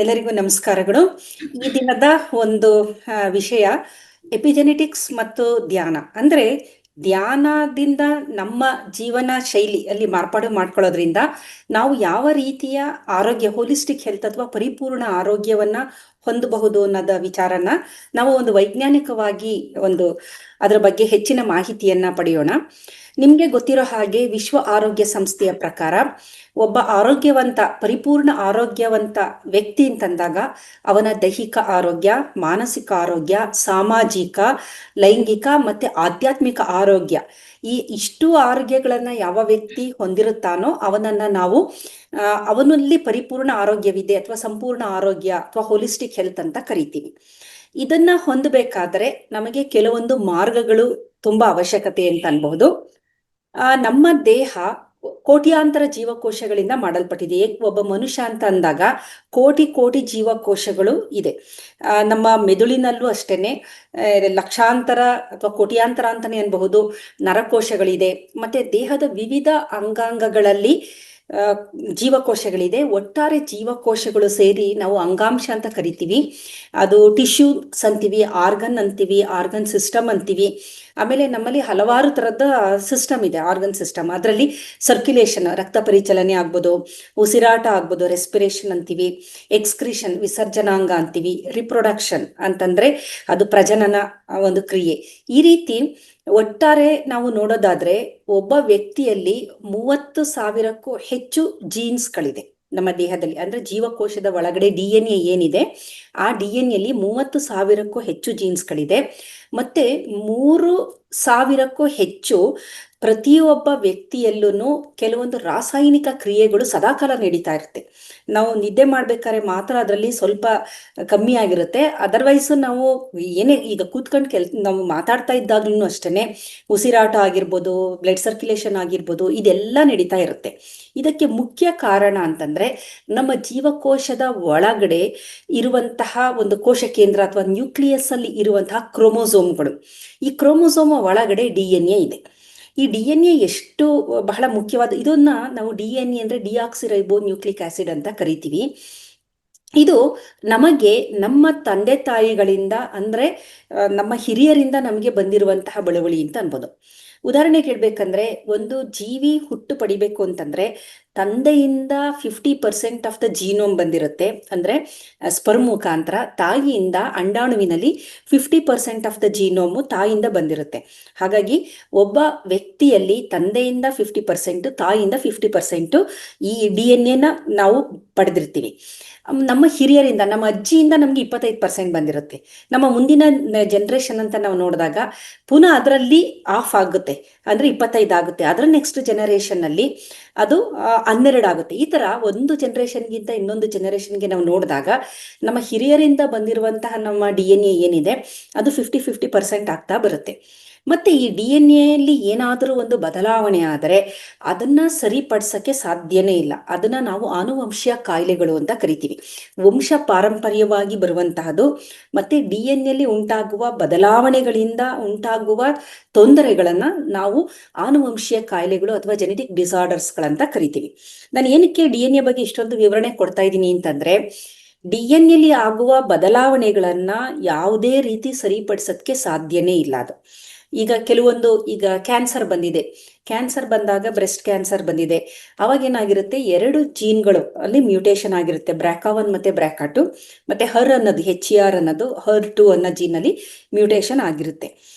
ಎಲ್ಲರಿಗೂ ನಮಸ್ಕಾರಗಳು. ಈ ದಿನದ ಒಂದು ವಿಷಯ ಎಪಿಜೆನೆಟಿಕ್ಸ್ ಮತ್ತು ಧ್ಯಾನ. ಅಂದ್ರೆ ಧ್ಯಾನದಿಂದ ನಮ್ಮ ಜೀವನ ಶೈಲಿಯಲ್ಲಿ ಮಾರ್ಪಾಡು ಮಾಡ್ಕೊಳ್ಳೋದ್ರಿಂದ ನಾವು ಯಾವ ರೀತಿಯ ಆರೋಗ್ಯ, ಹೋಲಿಸ್ಟಿಕ್ ಹೆಲ್ತ್ ಅಥವಾ ಪರಿಪೂರ್ಣ ಆರೋಗ್ಯವನ್ನ ಹೊಂದಬಹುದು ಅನ್ನೋದ ವಿಚಾರನ ನಾವು ಒಂದು ವೈಜ್ಞಾನಿಕವಾಗಿ ಅದರ ಬಗ್ಗೆ ಹೆಚ್ಚಿನ ಮಾಹಿತಿಯನ್ನ ಪಡೆಯೋಣ. ನಿಮ್ಗೆ ಗೊತ್ತಿರೋ ಹಾಗೆ ವಿಶ್ವ ಆರೋಗ್ಯ ಸಂಸ್ಥೆಯ ಪ್ರಕಾರ ಒಬ್ಬ ಆರೋಗ್ಯವಂತ, ಪರಿಪೂರ್ಣ ಆರೋಗ್ಯವಂತ ವ್ಯಕ್ತಿ ಅಂತಂದಾಗ ಅವನ ದೈಹಿಕ ಆರೋಗ್ಯ, ಮಾನಸಿಕ ಆರೋಗ್ಯ, ಸಾಮಾಜಿಕ, ಲೈಂಗಿಕ ಮತ್ತೆ ಆಧ್ಯಾತ್ಮಿಕ ಆರೋಗ್ಯ, ಈ ಇಷ್ಟು ಆರೋಗ್ಯಗಳನ್ನ ಯಾವ ವ್ಯಕ್ತಿ ಹೊಂದಿರುತ್ತಾನೋ ಅವನನ್ನ ನಾವು ಅವನಲ್ಲಿ ಪರಿಪೂರ್ಣ ಆರೋಗ್ಯವಿದೆ ಅಥವಾ ಸಂಪೂರ್ಣ ಆರೋಗ್ಯ ಅಥವಾ ಹೋಲಿಸ್ಟಿಕ್ ಹೆಲ್ತ್ ಅಂತ ಕರಿತೀವಿ. ಇದನ್ನ ಹೊಂದಬೇಕಾದ್ರೆ ನಮಗೆ ಕೆಲವೊಂದು ಮಾರ್ಗಗಳು ತುಂಬಾ ಅವಶ್ಯಕತೆ ಅಂತ ಅನ್ಬಹುದು. ನಮ್ಮ ದೇಹ ಕೋಟ್ಯಾಂತರ ಜೀವಕೋಶಗಳಿಂದ ಮಾಡಲ್ಪಟ್ಟಿದೆ. ಒಬ್ಬ ಮನುಷ್ಯ ಅಂತ ಅಂದಾಗ ಕೋಟಿ ಕೋಟಿ ಜೀವಕೋಶಗಳು ಇದೆ. ನಮ್ಮ ಮೆದುಳಿನಲ್ಲೂ ಅಷ್ಟೇನೆ ಲಕ್ಷಾಂತರ ಅಥವಾ ಕೋಟ್ಯಾಂತರ ಅಂತಾನೆ ಅನ್ಬಹುದು ನರಕೋಶಗಳಿದೆ. ಮತ್ತೆ ದೇಹದ ವಿವಿಧ ಅಂಗಾಂಗಗಳಲ್ಲಿ ಜೀವಕೋಶಗಳಿದೆ. ಒಟ್ಟಾರೆ ಜೀವಕೋಶಗಳು ಸೇರಿ ನಾವು ಅಂಗಾಂಶ ಅಂತ ಕರಿತೀವಿ. ಅದು ಟಿಶ್ಯೂಸ್ ಅಂತೀವಿ, ಆರ್ಗನ್ ಅಂತೀವಿ, ಆರ್ಗನ್ ಸಿಸ್ಟಮ್ ಅಂತೀವಿ. ಆಮೇಲೆ ನಮ್ಮಲ್ಲಿ ಹಲವಾರು ತರದ ಸಿಸ್ಟಮ್ ಇದೆ, ಆರ್ಗನ್ ಸಿಸ್ಟಮ್. ಅದರಲ್ಲಿ ಸರ್ಕ್ಯುಲೇಷನ್, ರಕ್ತ ಪರಿಚಲನೆ ಆಗ್ಬೋದು, ಉಸಿರಾಟ ಆಗ್ಬೋದು, ರೆಸ್ಪಿರೇಷನ್ ಅಂತೀವಿ, ಎಕ್ಸ್ಕ್ರಿಷನ್ ವಿಸರ್ಜನಾಂಗ ಅಂತೀವಿ, ರಿಪ್ರೊಡಕ್ಷನ್ ಅಂತಂದ್ರೆ ಅದು ಪ್ರಜನನ ಒಂದು ಕ್ರಿಯೆ. ಈ ರೀತಿ ಒಟ್ಟಾರೆ ನಾವು ನೋಡೋದಾದ್ರೆ ಒಬ್ಬ ವ್ಯಕ್ತಿಯಲ್ಲಿ 30,000ಕ್ಕೂ ಹೆಚ್ಚು ಜೀನ್ಸ್ಗಳಿದೆ ನಮ್ಮ ದೇಹದಲ್ಲಿ. ಅಂದ್ರೆ ಜೀವಕೋಶದ ಒಳಗಡೆ DNA ಏನಿದೆ, ಆ DNA 30,000ಕ್ಕೂ ಹೆಚ್ಚು ಜೀನ್ಸ್ಗಳಿದೆ. ಮತ್ತೆ 3,000ಕ್ಕೂ ಹೆಚ್ಚು ಪ್ರತಿಯೊಬ್ಬ ವ್ಯಕ್ತಿಯಲ್ಲೂ ಕೆಲವೊಂದು ರಾಸಾಯನಿಕ ಕ್ರಿಯೆಗಳು ಸದಾಕಾಲ ನಡೀತಾ ಇರುತ್ತೆ. ನಾವು ನಿದ್ದೆ ಮಾಡ್ಬೇಕಾದ್ರೆ ಮಾತ್ರ ಅದರಲ್ಲಿ ಸ್ವಲ್ಪ ಕಮ್ಮಿ ಆಗಿರುತ್ತೆ. ಅದರ್ವೈಸ್ ನಾವು ಏನೇ ಈಗ ಕೂತ್ಕೊಂಡು ನಾವು ಮಾತಾಡ್ತಾ ಇದ್ದಾಗ್ಲೂ ಅಷ್ಟೇನೆ ಉಸಿರಾಟ ಆಗಿರ್ಬೋದು, ಬ್ಲಡ್ ಸರ್ಕ್ಯುಲೇಷನ್ ಆಗಿರ್ಬೋದು, ಇದೆಲ್ಲ ನಡೀತಾ ಇರುತ್ತೆ. ಇದಕ್ಕೆ ಮುಖ್ಯ ಕಾರಣ ಅಂತಂದ್ರೆ ನಮ್ಮ ಜೀವಕೋಶದ ಒಳಗಡೆ ಇರುವಂತಹ ಒಂದು ಕೋಶ ಕೇಂದ್ರ ಅಥವಾ ನ್ಯೂಕ್ಲಿಯಸ್ ಅಲ್ಲಿ ಇರುವಂತಹ ಕ್ರೋಮೋಸೋಮ್ಗಳು. ಈ ಕ್ರೋಮೋಸೋಮ್ ಒಳಗಡೆ DNA ಇದೆ. ಈ DNA ಎಷ್ಟು ಬಹಳ ಮುಖ್ಯವಾದ, ಇದನ್ನ ನಾವು DNA ಅಂದ್ರೆ ಡಿಆಕ್ಸಿರೈಬೋ ನ್ಯೂಕ್ಲಿಕ್ ಆಸಿಡ್ ಅಂತ ಕರಿತೀವಿ. ಇದು ನಮಗೆ ನಮ್ಮ ತಂದೆ ತಾಯಿಗಳಿಂದ ಅಂದ್ರೆ ನಮ್ಮ ಹಿರಿಯರಿಂದ ನಮಗೆ ಬಂದಿರುವಂತಹ ಬಳುವಳಿ ಅಂತ ಅನ್ಬೋದು. ಉದಾಹರಣೆಗೆ ಹೇಳ್ಬೇಕಂದ್ರೆ ಒಂದು ಜೀವಿ ಹುಟ್ಟು ಪಡಿಬೇಕು ಅಂತಂದ್ರೆ ತಂದೆಯಿಂದ 50% ಆಫ್ ದ ಜೀನೋಮ್ ಬಂದಿರುತ್ತೆ. ಅಂದ್ರೆ ಸ್ಪರ್ಮ್ ಮುಖಾಂತರ. ತಾಯಿಯಿಂದ ಅಂಡಾಣುವಿನಲ್ಲಿ 50% ಆಫ್ ದ ಜೀನೋಮು ತಾಯಿಯಿಂದ ಬಂದಿರುತ್ತೆ. ಹಾಗಾಗಿ ಒಬ್ಬ ವ್ಯಕ್ತಿಯಲ್ಲಿ ತಂದೆಯಿಂದ 50%, ತಾಯಿಯಿಂದ 50% ಈ DNA ನಾವು ಪಡೆದಿರ್ತೀವಿ. ನಮ್ಮ ಹಿರಿಯರಿಂದ, ನಮ್ಮ ಅಜ್ಜಿಯಿಂದ ನಮ್ಗೆ 25% ಬಂದಿರುತ್ತೆ. ನಮ್ಮ ಮುಂದಿನ ಜನರೇಷನ್ ಅಂತ ನಾವು ನೋಡಿದಾಗ ಪುನಃ ಅದರಲ್ಲಿ ಆಫ್ ಆಗುತ್ತೆ, ಅಂದ್ರೆ 25 ಆಗುತ್ತೆ. ಅದರ ನೆಕ್ಸ್ಟ್ ಜನರೇಷನ್ ಅಲ್ಲಿ ಅದು 12 ಆಗುತ್ತೆ. ಈ ತರ ಒಂದು ಜನರೇಷನ್ಗಿಂತ ಇನ್ನೊಂದು ಜನರೇಷನ್ಗೆ ನಾವು ನೋಡಿದಾಗ ನಮ್ಮ ಹಿರಿಯರಿಂದ ಬಂದಿರುವಂತಹ ನಮ್ಮ DNA ಏನಿದೆ ಅದು 50% ಆಗ್ತಾ ಬರುತ್ತೆ. ಮತ್ತೆ ಈ DNA ಅಲ್ಲಿ ಏನಾದರೂ ಒಂದು ಬದಲಾವಣೆ ಆದರೆ ಅದನ್ನ ಸರಿಪಡಿಸಕ್ಕೆ ಸಾಧ್ಯನೇ ಇಲ್ಲ. ಅದನ್ನ ನಾವು ಆನುವಂಶೀಯ ಕಾಯಿಲೆಗಳು ಅಂತ ಕರಿತೀವಿ. ವಂಶ ಪಾರಂಪರ್ಯವಾಗಿ ಬರುವಂತಹದ್ದು. ಮತ್ತೆ DNA ಅಲ್ಲಿ ಉಂಟಾಗುವ ಬದಲಾವಣೆಗಳಿಂದ ಉಂಟಾಗುವ ತೊಂದರೆಗಳನ್ನ ನಾವು ಆನುವಂಶೀಯ ಕಾಯಿಲೆಗಳು ಅಥವಾ ಜೆನೆಟಿಕ್ ಡಿಸಾರ್ಡರ್ಸ್ಗಳಂತ ಕರಿತೀವಿ. ನಾನು ಏನಕ್ಕೆ DNA ಬಗ್ಗೆ ಇಷ್ಟೊಂದು ವಿವರಣೆ ಕೊಡ್ತಾ ಇದ್ದೀನಿ ಅಂತಂದ್ರೆ DNA ಅಲ್ಲಿ ಆಗುವ ಬದಲಾವಣೆಗಳನ್ನ ಯಾವುದೇ ರೀತಿ ಸರಿಪಡಿಸೋದಕ್ಕೆ ಸಾಧ್ಯನೇ ಇಲ್ಲ. ಅದು ಈಗ ಕೆಲವೊಂದು, ಈಗ ಕ್ಯಾನ್ಸರ್ ಬಂದಿದೆ, ಕ್ಯಾನ್ಸರ್ ಬಂದಾಗ ಬ್ರೆಸ್ಟ್ ಕ್ಯಾನ್ಸರ್ ಬಂದಿದೆ, ಅವಾಗ ಏನಾಗಿರುತ್ತೆ, 2 ಜೀನ್ಗಳು ಅಲ್ಲಿ ಮ್ಯೂಟೇಶನ್ ಆಗಿರುತ್ತೆ, BRCA1 ಮತ್ತೆ BRCA2. ಮತ್ತೆ ಅನ್ನೋದು HER ಅನ್ನೋದು HER2 ಅನ್ನೋ ಜೀನಲ್ಲಿ ಮ್ಯೂಟೇಶನ್ ಆಗಿರುತ್ತೆ.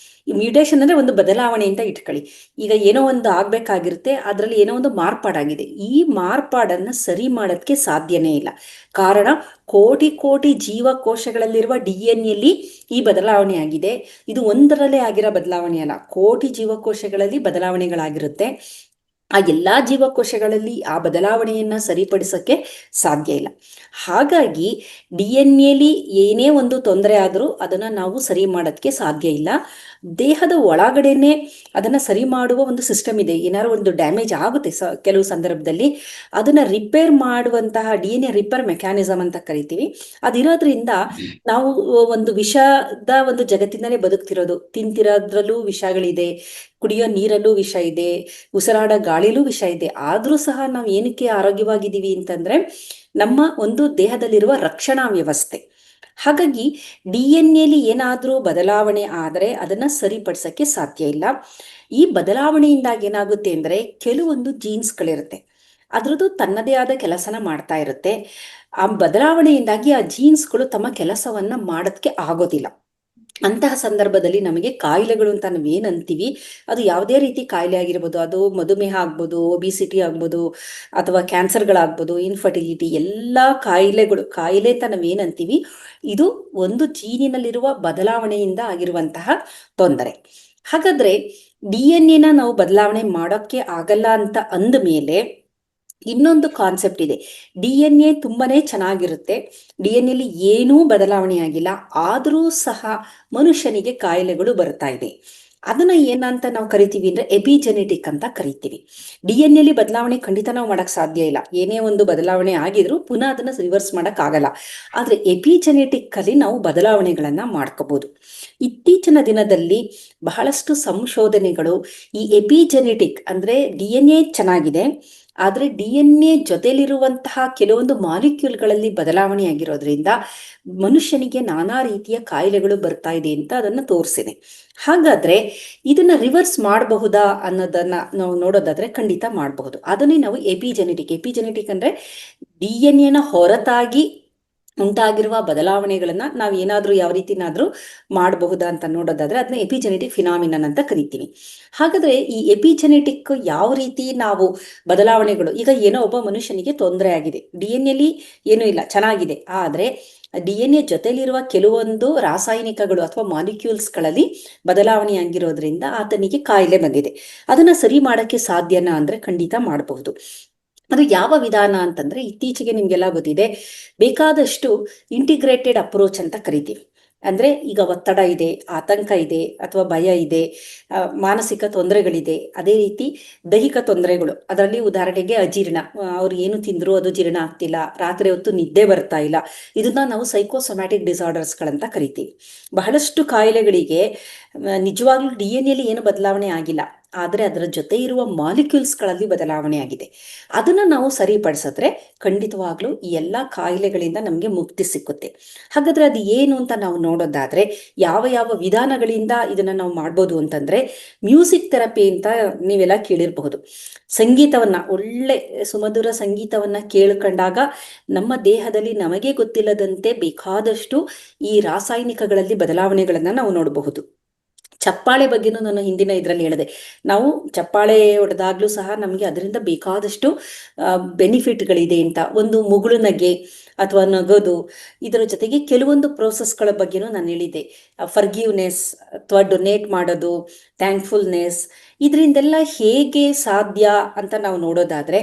ಈ ಮ್ಯೂಟೇಶನ್ ಅಂದ್ರೆ ಒಂದು ಬದಲಾವಣೆ ಅಂತ ಇಟ್ಕೊಳ್ಳಿ. ಈಗ ಏನೋ ಒಂದು ಆಗ್ಬೇಕಾಗಿರುತ್ತೆ, ಅದರಲ್ಲಿ ಏನೋ ಒಂದು ಮಾರ್ಪಾಡಾಗಿದೆ. ಈ ಮಾರ್ಪಾಡನ್ನ ಸರಿ ಮಾಡೋದಕ್ಕೆ ಸಾಧ್ಯನೇ ಇಲ್ಲ. ಕಾರಣ ಕೋಟಿ ಕೋಟಿ ಜೀವಕೋಶಗಳಲ್ಲಿರುವ DNA ಅಲ್ಲಿ ಈ ಬದಲಾವಣೆ ಆಗಿದೆ. ಇದು ಒಂದರಲ್ಲೇ ಆಗಿರೋ ಬದಲಾವಣೆ ಅಲ್ಲ, ಕೋಟಿ ಜೀವಕೋಶಗಳಲ್ಲಿ ಬದಲಾವಣೆಗಳಾಗಿರುತ್ತೆ. ಆ ಎಲ್ಲಾ ಜೀವಕೋಶಗಳಲ್ಲಿ ಆ ಬದಲಾವಣೆಯನ್ನ ಸರಿಪಡಿಸಕ್ಕೆ ಸಾಧ್ಯ ಇಲ್ಲ. ಹಾಗಾಗಿ DNA ಅಲ್ಲಿ ಏನೇ ಒಂದು ತೊಂದರೆ ಆದರೂ ಅದನ್ನ ನಾವು ಸರಿ ಮಾಡೋದಕ್ಕೆ ಸಾಧ್ಯ ಇಲ್ಲ. ದೇಹದ ಒಳಗಡೆನೆ ಅದನ್ನ ಸರಿ ಮಾಡುವ ಒಂದು ಸಿಸ್ಟಮ್ ಇದೆ. ಏನಾದ್ರು ಒಂದು ಡ್ಯಾಮೇಜ್ ಆಗುತ್ತೆ ಕೆಲವು ಸಂದರ್ಭದಲ್ಲಿ, ಅದನ್ನ ರಿಪೇರ್ ಮಾಡುವಂತಹ DNA ರಿಪೇರ್ ಮೆಕ್ಯಾನಿಸಮ್ ಅಂತ ಕರಿತೀವಿ. ಅದಿರೋದ್ರಿಂದ ನಾವು ಒಂದು ವಿಷದ ಒಂದು ಜಗತ್ತಿನಲ್ಲೇ ಬದುಕ್ತಿರೋದು. ತಿಂತಿರೋದ್ರಲ್ಲೂ ವಿಷಗಳಿದೆ, ಕುಡಿಯೋ ನೀರಲ್ಲೂ ವಿಷ ಇದೆ, ಉಸಿರಾಡ ಗಾಳಿಲೂ ವಿಷ ಇದೆ. ಆದ್ರೂ ಸಹ ನಾವು ಏನಕ್ಕೆ ಆರೋಗ್ಯವಾಗಿದ್ದೀವಿ ಅಂತಂದ್ರೆ ನಮ್ಮ ಒಂದು ದೇಹದಲ್ಲಿರುವ ರಕ್ಷಣಾ ವ್ಯವಸ್ಥೆ. ಹಾಗಾಗಿ DNA ಏನಾದರೂ ಬದಲಾವಣೆ ಆದರೆ ಅದನ್ನು ಸರಿಪಡಿಸೋಕ್ಕೆ ಸಾಧ್ಯ ಇಲ್ಲ. ಈ ಬದಲಾವಣೆಯಿಂದಾಗಿ ಏನಾಗುತ್ತೆ ಅಂದರೆ ಕೆಲವೊಂದು ಜೀನ್ಸ್ಗಳಿರುತ್ತೆ, ಅದರದ್ದು ತನ್ನದೇ ಆದ ಕೆಲಸನ ಮಾಡ್ತಾ ಇರುತ್ತೆ. ಆ ಬದಲಾವಣೆಯಿಂದಾಗಿ ಆ ಜೀನ್ಸ್ಗಳು ತಮ್ಮ ಕೆಲಸವನ್ನು ಮಾಡೋದಕ್ಕೆ ಆಗೋದಿಲ್ಲ. ಅಂತಹ ಸಂದರ್ಭದಲ್ಲಿ ನಮಗೆ ಕಾಯಿಲೆಗಳು ಅಂತ ನಾವೇನು ಅಂತೀವಿ, ಅದು ಯಾವುದೇ ರೀತಿ ಕಾಯಿಲೆ ಆಗಿರ್ಬೋದು, ಅದು ಮಧುಮೇಹ ಆಗ್ಬೋದು, ಒಬಿಸಿಟಿ ಆಗ್ಬೋದು, ಅಥವಾ ಕ್ಯಾನ್ಸರ್ಗಳಾಗ್ಬೋದು, ಇನ್ಫರ್ಟಿಲಿಟಿ, ಎಲ್ಲ ಕಾಯಿಲೆ ಅಂತ ನಾವೇನು ಅಂತೀವಿ, ಇದು ಒಂದು ಜೀನಿನಲ್ಲಿರುವ ಬದಲಾವಣೆಯಿಂದ ಆಗಿರುವಂತಹ ತೊಂದರೆ. ಹಾಗಾದ್ರೆ DNA ನಾವು ಬದಲಾವಣೆ ಮಾಡೋಕ್ಕೆ ಆಗಲ್ಲ ಅಂತ ಅಂದ ಮೇಲೆ ಇನ್ನೊಂದು ಕಾನ್ಸೆಪ್ಟ್ ಇದೆ. DNA ತುಂಬಾನೇ ಚೆನ್ನಾಗಿರುತ್ತೆ, DNA ಏನೂ ಬದಲಾವಣೆ ಆಗಿಲ್ಲ, ಆದರೂ ಸಹ ಮನುಷ್ಯನಿಗೆ ಕಾಯಿಲೆಗಳು ಬರ್ತಾ ಇದೆ. ಅದನ್ನ ಏನಂತ ನಾವು ಕರಿತೀವಿ ಅಂದ್ರೆ ಎಪಿಜೆನೆಟಿಕ್ ಅಂತ ಕರಿತೀವಿ. DNA ಬದಲಾವಣೆ ಖಂಡಿತ ನಾವು ಮಾಡಕ್ ಸಾಧ್ಯ ಇಲ್ಲ, ಏನೇ ಒಂದು ಬದಲಾವಣೆ ಆಗಿದ್ರು ಪುನಃ ಅದನ್ನ ರಿವರ್ಸ್ ಮಾಡಕ್ ಆಗಲ್ಲ. ಆದ್ರೆ ಎಪಿಜೆನೆಟಿಕ್ ಅಲ್ಲಿ ನಾವು ಬದಲಾವಣೆಗಳನ್ನ ಮಾಡ್ಕೋಬಹುದು. ಇತ್ತೀಚಿನ ದಿನದಲ್ಲಿ ಬಹಳಷ್ಟು ಸಂಶೋಧನೆಗಳು ಈ ಎಪಿಜೆನೆಟಿಕ್ ಅಂದ್ರೆ DNA ಚೆನ್ನಾಗಿದೆ, ಆದರೆ DNA ಜೊತೆಲಿರುವಂತಹ ಕೆಲವೊಂದು ಮಾಲಿಕ್ಯೂಲ್ಗಳಲ್ಲಿ ಬದಲಾವಣೆ ಆಗಿರೋದ್ರಿಂದ ಮನುಷ್ಯನಿಗೆ ನಾನಾ ರೀತಿಯ ಕಾಯಿಲೆಗಳು ಬರ್ತಾ ಇದೆ ಅಂತ ಅದನ್ನು ತೋರಿಸಿದೆ. ಹಾಗಾದ್ರೆ ಇದನ್ನ ರಿವರ್ಸ್ ಮಾಡಬಹುದಾ ಅನ್ನೋದನ್ನ ನಾವು ನೋಡೋದಾದ್ರೆ ಖಂಡಿತ ಮಾಡಬಹುದು. ಅದನ್ನೇ ನಾವು ಎಪಿಜೆನೆಟಿಕ್ ಅಂದ್ರೆ DNA ಹೊರತಾಗಿ ಉಂಟಾಗಿರುವ ಬದಲಾವಣೆಗಳನ್ನ ನಾವು ಏನಾದ್ರೂ ಯಾವ ರೀತಿನಾದ್ರೂ ಮಾಡಬಹುದಾ ಅಂತ ನೋಡೋದಾದ್ರೆ ಅದನ್ನ ಎಪಿಜೆನೆಟಿಕ್ ಫಿನಾಮಿನನ್ ಅಂತ ಕರಿತೀವಿ. ಹಾಗಾದ್ರೆ ಈ ಎಪಿಜೆನೆಟಿಕ್ ಯಾವ ರೀತಿ ನಾವು ಬದಲಾವಣೆಗಳು, ಈಗ ಏನೋ ಒಬ್ಬ ಮನುಷ್ಯನಿಗೆ ತೊಂದರೆ ಆಗಿದೆ, DNA ಏನೂ ಇಲ್ಲ, ಚೆನ್ನಾಗಿದೆ, ಆದ್ರೆ DNA ಜೊತೆಲಿರುವ ಕೆಲವೊಂದು ರಾಸಾಯನಿಕಗಳು ಅಥವಾ ಮಾಲಿಕ್ಯೂಲ್ಸ್ಗಳಲ್ಲಿ ಬದಲಾವಣೆ ಆಗಿರೋದ್ರಿಂದ ಆತನಿಗೆ ಕಾಯಿಲೆ ಬಂದಿದೆ. ಅದನ್ನ ಸರಿ ಮಾಡಕ್ಕೆ ಸಾಧ್ಯನಾ ಅಂದ್ರೆ ಖಂಡಿತ ಮಾಡಬಹುದು. ಅದು ಯಾವ ವಿಧಾನ ಅಂತಂದ್ರೆ ಇತ್ತೀಚೆಗೆ ನಿಮ್ಗೆಲ್ಲ ಗೊತ್ತಿದೆ, ಬೇಕಾದಷ್ಟು ಇಂಟಿಗ್ರೇಟೆಡ್ ಅಪ್ರೋಚ್ ಅಂತ ಕರಿತೀವಿ. ಅಂದ್ರೆ ಈಗ ಒತ್ತಡ ಇದೆ, ಆತಂಕ ಇದೆ, ಅಥವಾ ಭಯ ಇದೆ, ಮಾನಸಿಕ ತೊಂದರೆಗಳಿದೆ, ಅದೇ ರೀತಿ ದೈಹಿಕ ತೊಂದರೆಗಳು, ಅದರಲ್ಲಿ ಉದಾಹರಣೆಗೆ ಅಜೀರ್ಣ, ಅವ್ರು ಏನು ತಿಂದ್ರು ಅದು ಜೀರ್ಣ ಆಗ್ತಿಲ್ಲ, ರಾತ್ರಿ ಹೊತ್ತು ನಿದ್ದೆ ಬರ್ತಾ ಇಲ್ಲ, ಇದನ್ನ ನಾವು ಸೈಕೋಸೊಮ್ಯಾಟಿಕ್ ಡಿಸಾರ್ಡರ್ಸ್ಗಳಂತ ಕರಿತೀವಿ. ಬಹಳಷ್ಟು ಕಾಯಿಲೆಗಳಿಗೆ ನಿಜವಾಗ್ಲೂ DNA ಏನು ಬದಲಾವಣೆ ಆಗಿಲ್ಲ, ಆದರೆ ಅದರ ಜೊತೆ ಇರುವ ಮಾಲಿಕ್ಯೂಲ್ಸ್ಗಳಲ್ಲಿ ಬದಲಾವಣೆ ಆಗಿದೆ. ಅದನ್ನ ನಾವು ಸರಿಪಡಿಸಿದ್ರೆ ಖಂಡಿತವಾಗ್ಲೂ ಈ ಎಲ್ಲ ಕಾಯಿಲೆಗಳಿಂದ ನಮಗೆ ಮುಕ್ತಿ ಸಿಕ್ಕುತ್ತೆ. ಹಾಗಾದ್ರೆ ಅದು ಏನು ಅಂತ ನಾವು ನೋಡೋದಾದ್ರೆ ಯಾವ ಯಾವ ವಿಧಾನಗಳಿಂದ ಇದನ್ನ ನಾವು ಮಾಡ್ಬೋದು ಅಂತಂದ್ರೆ ಮ್ಯೂಸಿಕ್ ಥೆರಪಿ ಅಂತ ನೀವೆಲ್ಲ ಕೇಳಿರಬಹುದು. ಸಂಗೀತವನ್ನ, ಒಳ್ಳೆ ಸುಮಧುರ ಸಂಗೀತವನ್ನ ಕೇಳ್ಕೊಂಡಾಗ ನಮ್ಮ ದೇಹದಲ್ಲಿ ನಮಗೆ ಗೊತ್ತಿಲ್ಲದಂತೆ ಬೇಕಾದಷ್ಟು ಈ ರಾಸಾಯನಿಕಗಳಲ್ಲಿ ಬದಲಾವಣೆಗಳನ್ನ ನಾವು ನೋಡಬಹುದು. ಚಪ್ಪಾಳೆ ಬಗ್ಗೆನೂ ನಾನು ಹಿಂದಿನ ಇದರಲ್ಲಿ ಹೇಳಿದೆ, ನಾವು ಚಪ್ಪಾಳೆ ಹೊಡೆದಾಗ್ಲೂ ಸಹ ನಮಗೆ ಅದರಿಂದ ಬೇಕಾದಷ್ಟು ಬೆನಿಫಿಟ್ಗಳಿದೆ ಅಂತ. ಒಂದು ಮುಗುಳು ನಗೆ ಅಥವಾ ನಗೋದು, ಇದರ ಜೊತೆಗೆ ಕೆಲವೊಂದು ಪ್ರೋಸೆಸ್ಗಳ ಬಗ್ಗೆನೂ ನಾನು ಹೇಳಿದ್ದೆ. ಫರ್ಗಿವ್ನೆಸ್ ಅಥವಾ ಡೊನೇಟ್ ಮಾಡೋದು, ಥ್ಯಾಂಕ್ಫುಲ್ನೆಸ್, ಇದರಿಂದೆಲ್ಲ ಹೇಗೆ ಸಾಧ್ಯ ಅಂತ ನಾವು ನೋಡೋದಾದ್ರೆ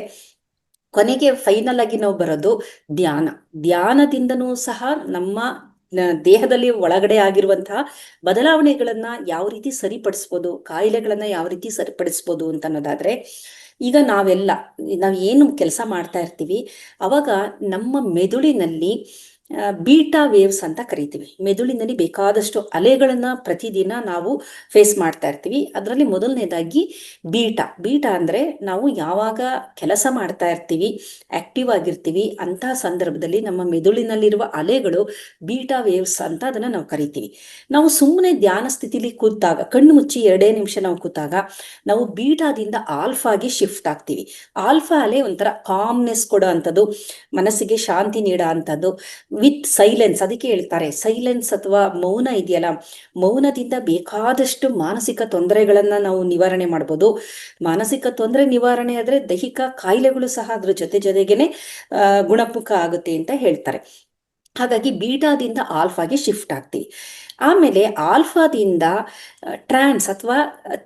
ಕೊನೆಗೆ ಫೈನಲ್ ಆಗಿ ನಾವು ಬರೋದು ಧ್ಯಾನದಿಂದನೂ ಸಹ ನಮ್ಮ ದೇಹದಲ್ಲಿ ಒಳಗಡೆ ಆಗಿರುವಂತಹ ಬದಲಾವಣೆಗಳನ್ನ ಯಾವ ರೀತಿ ಸರಿಪಡಿಸ್ಬೋದು, ಕಾಯಿಲೆಗಳನ್ನ ಯಾವ ರೀತಿ ಸರಿಪಡಿಸ್ಬೋದು ಅಂತ ಅನ್ನೋದಾದ್ರೆ, ಈಗ ನಾವು ಏನು ಕೆಲಸ ಮಾಡ್ತಾ ಇರ್ತೀವಿ ಅವಾಗ ನಮ್ಮ ಮೆದುಳಿನಲ್ಲಿ ಬೀಟಾ ವೇವ್ಸ್ ಅಂತ ಕರಿತೀವಿ. ಮೆದುಳಿನಲ್ಲಿ ಬೇಕಾದಷ್ಟು ಅಲೆಗಳನ್ನ ಪ್ರತಿದಿನ ನಾವು ಫೇಸ್ ಮಾಡ್ತಾ ಇರ್ತೀವಿ. ಅದರಲ್ಲಿ ಮೊದಲನೇದಾಗಿ ಬೀಟಾ ಅಂದ್ರೆ ನಾವು ಯಾವಾಗ ಕೆಲಸ ಮಾಡ್ತಾ ಇರ್ತೀವಿ, ಆಕ್ಟಿವ್ ಆಗಿರ್ತೀವಿ, ಅಂತಹ ಸಂದರ್ಭದಲ್ಲಿ ನಮ್ಮ ಮೆದುಳಿನಲ್ಲಿರುವ ಅಲೆಗಳು ಬೀಟಾ ವೇವ್ಸ್ ಅಂತ ಅದನ್ನ ನಾವು ಕರಿತೀವಿ. ನಾವು ಸುಮ್ಮನೆ ಧ್ಯಾನ ಸ್ಥಿತಿಲಿ ಕೂತಾಗ, ಕಣ್ಣು ಮುಚ್ಚಿ 2 ನಿಮಿಷ ನಾವು ಕೂತಾಗ ನಾವು ಬೀಟಾದಿಂದ ಆಲ್ಫಾಗೆ ಶಿಫ್ಟ್ ಆಗ್ತೀವಿ. ಆಲ್ಫಾ ಅಲೆ ಒಂಥರ ಕಾಮ್ನೆಸ್ ಕೊಡೋ ಅಂಥದ್ದು, ಮನಸ್ಸಿಗೆ ಶಾಂತಿ ನೀಡೋ ಅಂಥದ್ದು, ವಿತ್ ಸೈಲೆನ್ಸ್. ಅದಕ್ಕೆ ಹೇಳ್ತಾರೆ ಸೈಲೆನ್ಸ್ ಅಥವಾ ಮೌನ ಇದೆಯಲ್ಲ, ಮೌನದಿಂದ ಬೇಕಾದಷ್ಟು ಮಾನಸಿಕ ತೊಂದರೆಗಳನ್ನ ನಾವು ನಿವಾರಣೆ ಮಾಡ್ಬೋದು. ಮಾನಸಿಕ ತೊಂದರೆ ನಿವಾರಣೆ ಆದ್ರೆ ದೈಹಿಕ ಕಾಯಿಲೆಗಳು ಸಹ ಅದ್ರ ಜೊತೆಗೇನೆ ಗುಣಮುಖ ಆಗುತ್ತೆ ಅಂತ ಹೇಳ್ತಾರೆ. ಹಾಗಾಗಿ ಬೀಟಾದಿಂದ ಆಲ್ಫಾಗೆ ಶಿಫ್ಟ್ ಆಗ್ತೀವಿ. ಆಮೇಲೆ ಆಲ್ಫಾದಿಂದ ಟ್ರಾನ್ಸ್ ಅಥವಾ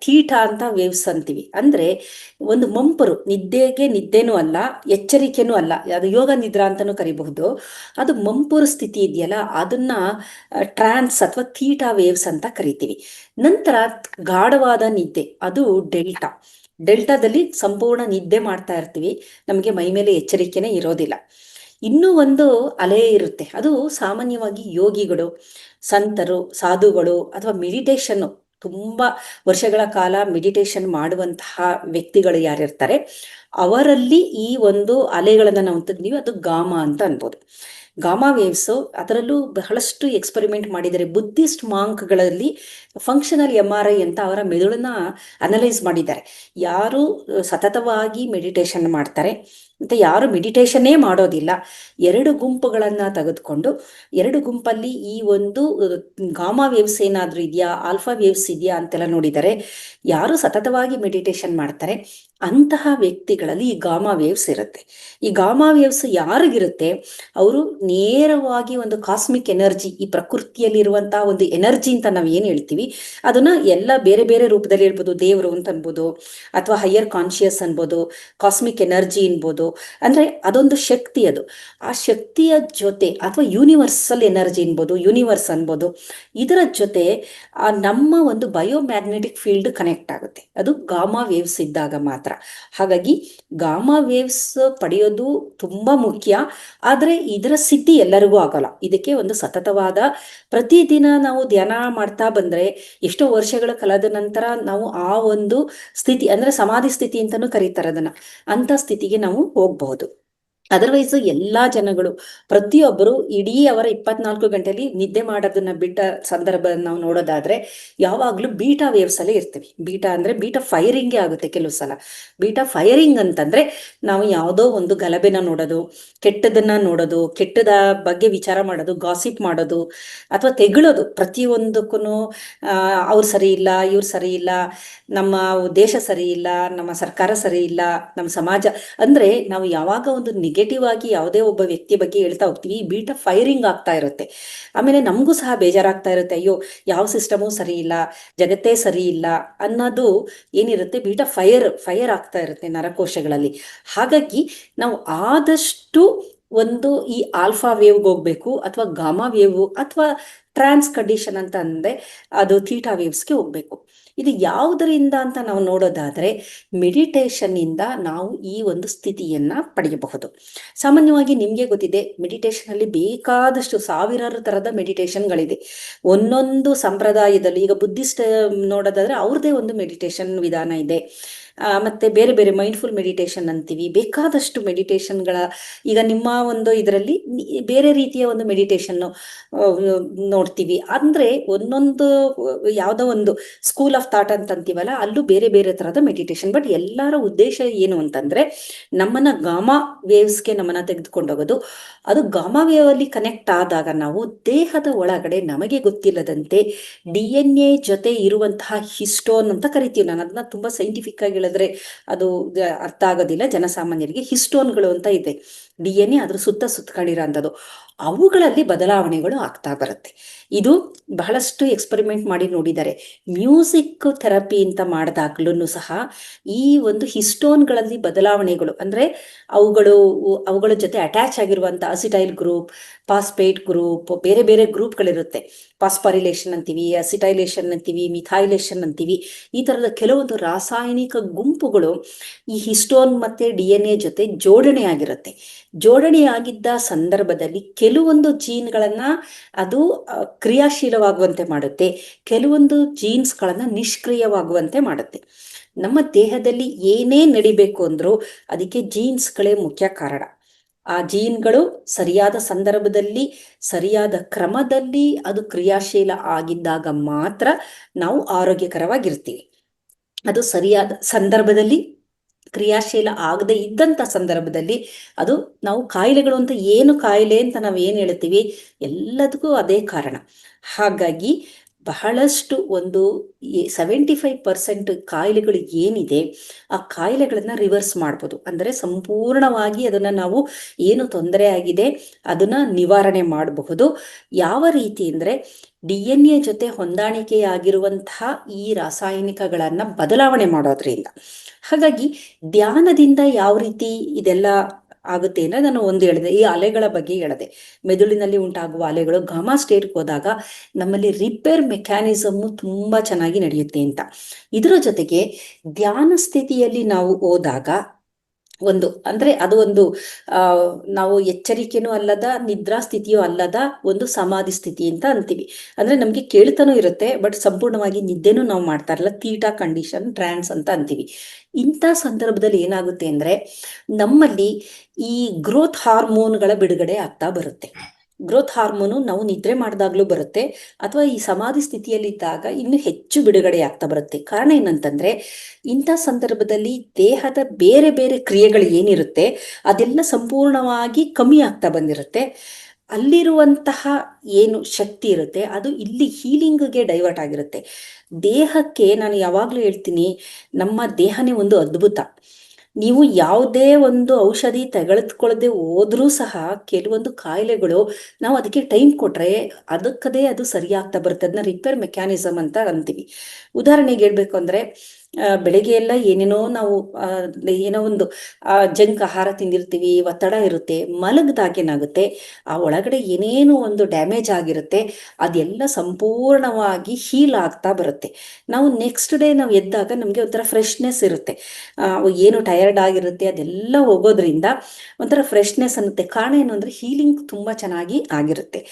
ಥೀಟಾ ಅಂತ ವೇವ್ಸ್ ಅಂತೀವಿ. ಅಂದ್ರೆ ಒಂದು ಮಂಪರು, ನಿದ್ದೆನೂ ಅಲ್ಲ, ಎಚ್ಚರಿಕೆನೂ ಅಲ್ಲ, ಅದು ಯೋಗ ನಿದ್ರಾ ಅಂತಾನೂ ಕರಿಬಹುದು. ಅದು ಮಂಪರು ಸ್ಥಿತಿ ಇದೆಯಲ್ಲ, ಅದನ್ನ ಟ್ರಾನ್ಸ್ ಅಥವಾ ಥೀಟಾ ವೇವ್ಸ್ ಅಂತ ಕರಿತೀವಿ. ನಂತರ ಗಾಢವಾದ ನಿದ್ದೆ, ಅದು ಡೆಲ್ಟಾದಲ್ಲಿ ಸಂಪೂರ್ಣ ನಿದ್ದೆ ಮಾಡ್ತಾ ಇರ್ತೀವಿ, ನಮಗೆ ಮೈ ಮೇಲೆ ಎಚ್ಚರಿಕೆನೇ ಇರೋದಿಲ್ಲ. ಇನ್ನೂ ಒಂದು ಅಲೆ ಇರುತ್ತೆ, ಅದು ಸಾಮಾನ್ಯವಾಗಿ ಯೋಗಿಗಳು, ಸಂತರು, ಸಾಧುಗಳು ಅಥವಾ ಮೆಡಿಟೇಷನ್ ತುಂಬ ವರ್ಷಗಳ ಕಾಲ ಮೆಡಿಟೇಷನ್ ಮಾಡುವಂತಹ ವ್ಯಕ್ತಿಗಳು ಯಾರಿರ್ತಾರೆ ಅವರಲ್ಲಿ ಈ ಒಂದು ಅಲೆಗಳನ್ನು ನಾವು ತಂದೀವಿ, ಅದು ಗಾಮಾ ಅಂತ ಅನ್ಬೋದು. ಗಾಮಾ ವೇವ್ಸು ಅದರಲ್ಲೂ ಬಹಳಷ್ಟು ಎಕ್ಸ್ಪರಿಮೆಂಟ್ ಮಾಡಿದ್ದಾರೆ. ಬುದ್ಧಿಸ್ಟ್ ಮಾಂಕ್ಗಳಲ್ಲಿ ಫಂಕ್ಷನಲ್ MRI ಅಂತ ಅವರ ಮೆದುಳನ್ನ ಅನಲೈಸ್ ಮಾಡಿದ್ದಾರೆ. ಯಾರು ಸತತವಾಗಿ ಮೆಡಿಟೇಷನ್ ಮಾಡ್ತಾರೆ ಮತ್ತು ಯಾರು ಮೆಡಿಟೇಷನ್ನೇ ಮಾಡೋದಿಲ್ಲ, ಎರಡು ಗುಂಪುಗಳನ್ನು ತೆಗೆದುಕೊಂಡು ಎರಡು ಗುಂಪಲ್ಲಿ ಈ ಒಂದು ಗಾಮಾ ವೇವ್ಸ್ ಏನಾದರೂ ಇದೆಯಾ, ಆಲ್ಫಾ ವೇವ್ಸ್ ಇದೆಯಾ ಅಂತೆಲ್ಲ ನೋಡಿದ್ದಾರೆ. ಯಾರು ಸತತವಾಗಿ ಮೆಡಿಟೇಷನ್ ಮಾಡ್ತಾರೆ ಅಂತಹ ವ್ಯಕ್ತಿಗಳಲ್ಲಿ ಈ ಗಾಮಾ ವೇವ್ಸ್ ಇರುತ್ತೆ. ಈ ಗಾಮಾ ವೇವ್ಸ್ ಯಾರಿಗಿರುತ್ತೆ ಅವರು ನೇರವಾಗಿ ಒಂದು ಕಾಸ್ಮಿಕ್ ಎನರ್ಜಿ, ಈ ಪ್ರಕೃತಿಯಲ್ಲಿರುವಂತಹ ಒಂದು ಎನರ್ಜಿ ಅಂತ ನಾವು ಏನು ಹೇಳ್ತೀವಿ ಅದನ್ನ ಎಲ್ಲ ಬೇರೆ ಬೇರೆ ರೂಪದಲ್ಲಿ ಹೇಳ್ಬೋದು. ದೇವರು ಅಂತ ಅನ್ಬೋದು, ಅಥವಾ ಹೈಯರ್ ಕಾನ್ಶಿಯಸ್ ಅನ್ಬೋದು, ಕಾಸ್ಮಿಕ್ ಎನರ್ಜಿ ಅನ್ಬೋದು. ಅಂದ್ರೆ ಅದೊಂದು ಶಕ್ತಿ. ಅದು ಆ ಶಕ್ತಿಯ ಜೊತೆ ಅಥವಾ ಯೂನಿವರ್ಸಲ್ ಎನರ್ಜಿ ಅನ್ಬೋದು, ಯೂನಿವರ್ಸ್ ಅನ್ಬೋದು, ಇದರ ಜೊತೆ ನಮ್ಮ ಒಂದು ಬಯೋಮ್ಯಾಗ್ನೆಟಿಕ್ ಫೀಲ್ಡ್ ಕನೆಕ್ಟ್ ಆಗುತ್ತೆ. ಅದು ಗಾಮಾ ವೇವ್ಸ್ ಇದ್ದಾಗ ಮಾತ್ರ. ಹಾಗಾಗಿ ಗಾಮಾ ವೇವ್ಸ್ ಪಡೆಯೋದು ತುಂಬಾ ಮುಖ್ಯ. ಆದರೆ ಇದರ ಸಿದ್ಧಿ ಎಲ್ಲರಿಗೂ ಆಗಲ್ಲ. ಇದಕ್ಕೆ ಒಂದು ಸತತವಾದ ಪ್ರತಿದಿನ ನಾವು ಧ್ಯಾನ ಮಾಡ್ತಾ ಬಂದ್ರೆ ಎಷ್ಟೋ ವರ್ಷಗಳ ಕಳೆದ ನಂತರ ನಾವು ಆ ಒಂದು ಸ್ಥಿತಿ, ಅಂದ್ರೆ ಸಮಾಧಿ ಸ್ಥಿತಿ ಅಂತಾನೂ ಕರೀತಾರೆ ಅದನ್ನ, ಅಂತ ಸ್ಥಿತಿಗೆ ನಾವು ಹೋಗಬಹುದು. ಅದರ್ವೈಸ್ ಎಲ್ಲಾ ಜನಗಳು ಪ್ರತಿಯೊಬ್ಬರು ಇಡೀ ಅವರ 24 ಗಂಟೆಯಲ್ಲಿ ನಿದ್ದೆ ಮಾಡೋದನ್ನ ಬಿಟ್ಟ ಸಂದರ್ಭ ನಾವು ನೋಡೋದಾದ್ರೆ ಯಾವಾಗ್ಲೂ ಬೀಟಾ ವೇವ್ಸ್ ಅಲ್ಲೇ ಇರ್ತೀವಿ. ಬೀಟಾ ಅಂದ್ರೆ ಬೀಟಾ ಫೈರಿಂಗೇ ಆಗುತ್ತೆ ಕೆಲವು ಸಲ. ಬೀಟಾ ಫೈರಿಂಗ್ ಅಂತಂದ್ರೆ ನಾವು ಯಾವುದೋ ಒಂದು ಗಲಭೆನ ನೋಡೋದು, ಕೆಟ್ಟದನ್ನ ನೋಡೋದು, ಕೆಟ್ಟದ ಬಗ್ಗೆ ವಿಚಾರ ಮಾಡೋದು, ಗಾಸಿಪ್ ಮಾಡೋದು, ಅಥವಾ ತೆಗಳೋದು. ಪ್ರತಿಯೊಂದಕ್ಕೂ ಅವ್ರು ಸರಿ ಇಲ್ಲ, ಇವ್ರು ಸರಿ ಇಲ್ಲ, ನಮ್ಮ ದೇಶ ಸರಿ ಇಲ್ಲ, ನಮ್ಮ ಸರ್ಕಾರ ಸರಿ ಇಲ್ಲ, ನಮ್ಮ ಸಮಾಜ, ಅಂದ್ರೆ ನಾವು ಯಾವಾಗ ಒಂದು ನೆಗೆಟಿವ್ ಆಗಿ ಯಾವುದೇ ಒಬ್ಬ ವ್ಯಕ್ತಿ ಬಗ್ಗೆ ಹೇಳ್ತಾ ಹೋಗ್ತೀವಿ, ಬೀಟಾ ಫೈರಿಂಗ್ ಆಗ್ತಾ ಇರುತ್ತೆ. ಆಮೇಲೆ ನಮಗೂ ಸಹ ಬೇಜಾರಾಗ್ತಾ ಇರುತ್ತೆ, ಅಯ್ಯೋ ಯಾವ ಸಿಸ್ಟಮು ಸರಿ ಇಲ್ಲ, ಜಗತ್ತೇ ಸರಿ ಇಲ್ಲ ಅನ್ನೋದು ಏನಿರುತ್ತೆ, ಬೀಟಾ ಫೈರ್ ಆಗ್ತಾ ಇರುತ್ತೆ ನರಕೋಶಗಳಲ್ಲಿ. ಹಾಗಾಗಿ ನಾವು ಆದಷ್ಟು ಒಂದು ಈ ಆಲ್ಫಾ ವೇವ್ಗೆ ಹೋಗ್ಬೇಕು, ಅಥವಾ ಗಾಮಾ ವೇವ್ ಅಥವಾ ಟ್ರಾನ್ಸ್ ಕಂಡೀಷನ್ ಅಂತ ಅಂದ್ರೆ ಅದು ಥೀಟಾ ವೇವ್ಸ್ಗೆ ಹೋಗ್ಬೇಕು. ಇದು ಯಾವುದರಿಂದ ಅಂತ ನಾವು ನೋಡೋದಾದ್ರೆ ಮೆಡಿಟೇಷನ್ ಇಂದ ನಾವು ಈ ಒಂದು ಸ್ಥಿತಿಯನ್ನ ಪಡೆಯಬಹುದು. ಸಾಮಾನ್ಯವಾಗಿ ನಿಮ್ಗೆ ಗೊತ್ತಿದೆ, ಮೆಡಿಟೇಷನ್ ಅಲ್ಲಿ ಬೇಕಾದಷ್ಟು ಸಾವಿರಾರು ತರದ ಮೆಡಿಟೇಷನ್ಗಳಿದೆ. ಒಂದೊಂದು ಸಂಪ್ರದಾಯದಲ್ಲಿ, ಈಗ ಬುದ್ಧಿಸ್ಟ್ ನೋಡೋದಾದ್ರೆ ಅವ್ರದೇ ಒಂದು ಮೆಡಿಟೇಷನ್ ವಿಧಾನ ಇದೆ. ಮತ್ತೆ ಬೇರೆ ಬೇರೆ ಮೈಂಡ್ಫುಲ್ ಮೆಡಿಟೇಷನ್ ಅಂತೀವಿ, ಬೇಕಾದಷ್ಟು ಮೆಡಿಟೇಷನ್ಗಳ. ಈಗ ನಿಮ್ಮ ಒಂದು ಇದರಲ್ಲಿ ಬೇರೆ ರೀತಿಯ ಒಂದು ಮೆಡಿಟೇಷನ್ ನೋಡ್ತೀವಿ. ಅಂದ್ರೆ ಒಂದೊಂದು ಯಾವುದೋ ಒಂದು ಸ್ಕೂಲ್ ಆಫ್ ಥಾಟ್ ಅಂತ ಅಂತೀವಲ್ಲ, ಅಲ್ಲೂ ಬೇರೆ ಬೇರೆ ತರದ ಮೆಡಿಟೇಷನ್. ಬಟ್ ಎಲ್ಲರ ಉದ್ದೇಶ ಏನು ಅಂತಂದ್ರೆ ನಮ್ಮನ್ನ ಗಾಮಾ ವೇವ್ಸ್ಗೆ ನಮ್ಮನ್ನ ತೆಗೆದುಕೊಂಡೋಗೋದು. ಅದು ಗಾಮಾ ವೇವ್ ಅಲ್ಲಿ ಕನೆಕ್ಟ್ ಆದಾಗ ನಾವು ದೇಹದ ಒಳಗಡೆ ನಮಗೆ ಗೊತ್ತಿಲ್ಲದಂತೆ DNA ಜೊತೆ ಇರುವಂತಹ ಹಿಸ್ಟೋನ್ ಅಂತ ಕರಿತೀವಿ. ನಾನು ಅದನ್ನ ತುಂಬಾ ಸೈಂಟಿಫಿಕ್ ಆಗಿ ಹೇಳಿದ್ರೆ ಅದು ಅರ್ಥ ಆಗೋದಿಲ್ಲ ಜನಸಾಮಾನ್ಯರಿಗೆ. ಹಿಸ್ಟೋನ್ಗಳು ಅಂತ ಇದೆ, DNA ಅದ್ರ ಸುತ್ತಕೊಂಡಿರೋ ಅಂಥದ್ದು. ಅವುಗಳಲ್ಲಿ ಬದಲಾವಣೆಗಳು ಆಗ್ತಾ ಬರುತ್ತೆ. ಇದು ಬಹಳಷ್ಟು ಎಕ್ಸ್ಪರಿಮೆಂಟ್ ಮಾಡಿ ನೋಡಿದ್ದಾರೆ. ಮ್ಯೂಸಿಕ್ ಥೆರಪಿ ಅಂತ ಮಾಡಿದಾಗ್ಲೂ ಸಹ ಈ ಒಂದು ಹಿಸ್ಟೋನ್ಗಳಲ್ಲಿ ಬದಲಾವಣೆಗಳು, ಅಂದ್ರೆ ಅವುಗಳ ಜೊತೆ ಅಟ್ಯಾಚ್ ಆಗಿರುವಂಥ ಅಸಿಟೈಲ್ ಗ್ರೂಪ್, ಪಾಸ್ಪೇಟ್ ಗ್ರೂಪ್, ಬೇರೆ ಬೇರೆ ಗ್ರೂಪ್ಗಳಿರುತ್ತೆ. ಪಾಸ್ಪರಿಲೇಷನ್ ಅಂತೀವಿ, ಅಸಿಟೈಲೇಷನ್ ಅಂತೀವಿ, ಮಿಥೈಲೇಷನ್ ಅಂತೀವಿ. ಈ ತರದ ಕೆಲವೊಂದು ರಾಸಾಯನಿಕ ಗುಂಪುಗಳು ಈ ಹಿಸ್ಟೋನ್ ಮತ್ತೆ DNA ಜೊತೆ ಜೋಡಣೆ ಆಗಿರುತ್ತೆ. ಜೋಡಣೆ ಆಗಿದ್ದ ಸಂದರ್ಭದಲ್ಲಿ ಕೆಲವೊಂದು ಜೀನ್ಗಳನ್ನ ಅದು ಕ್ರಿಯಾಶೀಲವಾಗುವಂತೆ ಮಾಡುತ್ತೆ, ಕೆಲವೊಂದು ಜೀನ್ಸ್ಗಳನ್ನ ನಿಷ್ಕ್ರಿಯವಾಗುವಂತೆ ಮಾಡುತ್ತೆ. ನಮ್ಮ ದೇಹದಲ್ಲಿ ಏನೇ ನಡಿಬೇಕು ಅಂದ್ರೂ ಅದಕ್ಕೆ ಜೀನ್ಸ್ಗಳೇ ಮುಖ್ಯ ಕಾರಣ. ಆ ಜೀನ್ಗಳು ಸರಿಯಾದ ಸಂದರ್ಭದಲ್ಲಿ, ಸರಿಯಾದ ಕ್ರಮದಲ್ಲಿ ಅದು ಕ್ರಿಯಾಶೀಲ ಆಗಿದ್ದಾಗ ಮಾತ್ರ ನಾವು ಆರೋಗ್ಯಕರವಾಗಿರ್ತೀವಿ. ಅದು ಸರಿಯಾದ ಸಂದರ್ಭದಲ್ಲಿ ಕ್ರಿಯಾಶೀಲ ಆಗದೆ ಇದ್ದಂಥ ಸಂದರ್ಭದಲ್ಲಿ ಅದು ನಾವು ಕಾಯಿಲೆಗಳು ಅಂತ, ಏನು ಕಾಯಿಲೆ ಅಂತ ನಾವು ಏನು ಹೇಳ್ತೀವಿ ಎಲ್ಲದಕ್ಕೂ ಅದೇ ಕಾರಣ. ಹಾಗಾಗಿ ಬಹಳಷ್ಟು ಒಂದು 75% ಕಾಯಿಲೆಗಳು ಏನಿದೆ ಆ ಕಾಯಿಲೆಗಳನ್ನ ರಿವರ್ಸ್ ಮಾಡ್ಬೋದು. ಅಂದರೆ ಸಂಪೂರ್ಣವಾಗಿ ಅದನ್ನ ನಾವು ಏನು ತೊಂದರೆ ಆಗಿದೆ ಅದನ್ನ ನಿವಾರಣೆ ಮಾಡಬಹುದು. ಯಾವ ರೀತಿ ಅಂದರೆ DNA ಜೊತೆ ಹೊಂದಾಣಿಕೆಯಾಗಿರುವಂತಹ ಈ ರಾಸಾಯನಿಕಗಳನ್ನ ಬದಲಾವಣೆ ಮಾಡೋದ್ರಿಂದ. ಹಾಗಾಗಿ ಧ್ಯಾನದಿಂದ ಯಾವ ರೀತಿ ಇದೆಲ್ಲ ಆಗುತ್ತೆ ಅಂದ್ರೆ, ನಾನು ಒಂದು ಹೇಳಿದೆ, ಈ ಅಲೆಗಳ ಬಗ್ಗೆ ಹೇಳಿದೆ. ಮೆದುಳಿನಲ್ಲಿ ಉಂಟಾಗುವ ಅಲೆಗಳು ಗಾಮಾ ಸ್ಟೇಟ್ಗೆ ಹೋದಾಗ ನಮ್ಮಲ್ಲಿ ರಿಪೇರ್ ಮೆಕ್ಯಾನಿಸಮ್ ತುಂಬಾ ಚೆನ್ನಾಗಿ ನಡೆಯುತ್ತೆ ಅಂತ. ಇದರ ಜೊತೆಗೆ ಧ್ಯಾನ ಸ್ಥಿತಿಯಲ್ಲಿ ನಾವು ಹೋದಾಗ ಅಂದ್ರೆ ಅದು ಒಂದು ಆ ನಾವು ಎಚ್ಚರಿಕೆನೂ ಅಲ್ಲದ ನಿದ್ರಾ ಸ್ಥಿತಿಯೂ ಅಲ್ಲದ ಒಂದು ಸಮಾಧಿ ಸ್ಥಿತಿ ಅಂತ ಅಂತೀವಿ. ಅಂದ್ರೆ ನಮ್ಗೆ ಕೇಳ್ತಾನೂ ಇರುತ್ತೆ, ಬಟ್ ಸಂಪೂರ್ಣವಾಗಿ ನಿದ್ದೆನೂ ನಾವು ಮಾಡ್ತಾ ಇರಲ್ಲ. ತೀಟಾ ಕಂಡೀಷನ್ ಟ್ರಾನ್ಸ್ ಅಂತ ಅಂತೀವಿ. ಇಂಥ ಸಂದರ್ಭದಲ್ಲಿ ಏನಾಗುತ್ತೆ ಅಂದ್ರೆ ನಮ್ಮಲ್ಲಿ ಈ ಗ್ರೋತ್ ಹಾರ್ಮೋನ್ಗಳ ಬಿಡುಗಡೆ ಆಗ್ತಾ ಬರುತ್ತೆ. ಗ್ರೋತ್ ಹಾರ್ಮೋನು ನಾವು ನಿದ್ರೆ ಮಾಡಿದಾಗ್ಲೂ ಬರುತ್ತೆ, ಅಥವಾ ಈ ಸಮಾಧಿ ಸ್ಥಿತಿಯಲ್ಲಿ ಇದ್ದಾಗ ಇನ್ನು ಹೆಚ್ಚು ಬಿಡುಗಡೆ ಆಗ್ತಾ ಬರುತ್ತೆ. ಕಾರಣ ಏನಂತಂದ್ರೆ ಇಂಥ ಸಂದರ್ಭದಲ್ಲಿ ದೇಹದ ಬೇರೆ ಬೇರೆ ಕ್ರಿಯೆಗಳು ಏನಿರುತ್ತೆ ಅದೆಲ್ಲ ಸಂಪೂರ್ಣವಾಗಿ ಕಮ್ಮಿ ಆಗ್ತಾ ಬಂದಿರುತ್ತೆ. ಅಲ್ಲಿರುವಂತಹ ಏನು ಶಕ್ತಿ ಇರುತ್ತೆ ಅದು ಇಲ್ಲಿ ಹೀಲಿಂಗ್ಗೆ ಡೈವರ್ಟ್ ಆಗಿರುತ್ತೆ. ದೇಹಕ್ಕೆ ನಾನು ಯಾವಾಗಲೂ ಹೇಳ್ತೀನಿ, ನಮ್ಮ ದೇಹನೇ ಒಂದು ಅದ್ಭುತ. ನೀವು ಯಾವುದೇ ಒಂದು ಔಷಧಿ ತೆಗೆದುಕೊಳ್ಳದೆ ಹೋದ್ರೂ ಸಹ ಕೆಲವೊಂದು ಕಾಯಿಲೆಗಳು ನಾವು ಅದಕ್ಕೆ ಟೈಮ್ ಕೊಟ್ರೆ ಅದಕ್ಕದೇ ಅದು ಸರಿಯಾಗ್ತಾ ಬರುತ್ತೆ. ಅದನ್ನ ರಿಪೇರ್ ಮೆಕ್ಯಾನಿಸಮ್ ಅಂತ ಅಂತೀವಿ. ಉದಾಹರಣೆಗೆ ಹೇಳ್ಬೇಕು ಅಂದ್ರೆ ಬೆಳಿಗ್ಗೆ ಎಲ್ಲ ಏನೇನೋ ನಾವು ಏನೋ ಒಂದು ಜಂಕ್ ಆಹಾರ ತಿಂದಿರ್ತೀವಿ, ಒತ್ತಡ ಇರುತ್ತೆ, ಮಲಗ್ದಾಗೇನಾಗುತ್ತೆ ಆ ಒಳಗಡೆ ಏನೇನು ಒಂದು ಡ್ಯಾಮೇಜ್ ಆಗಿರುತ್ತೆ ಅದೆಲ್ಲ ಸಂಪೂರ್ಣವಾಗಿ ಹೀಲ್ ಆಗ್ತಾ ಬರುತ್ತೆ. ನಾವು ನೆಕ್ಸ್ಟ್ ಡೇ ನಾವು ಎದ್ದಾಗ ನಮಗೆ ಒಂಥರ ಫ್ರೆಶ್ನೆಸ್ ಇರುತ್ತೆ. ಏನು ಟಯರ್ಡ್ ಆಗಿರುತ್ತೆ ಅದೆಲ್ಲ ಹೋಗೋದ್ರಿಂದ ಒಂಥರ ಫ್ರೆಶ್ನೆಸ್ ಅನ್ನುತ್ತೆ. ಕಾರಣ ಏನು ಅಂದ್ರೆ ಹೀಲಿಂಗ್ ತುಂಬಾ ಚೆನ್ನಾಗಿ ಆಗಿರುತ್ತೆ.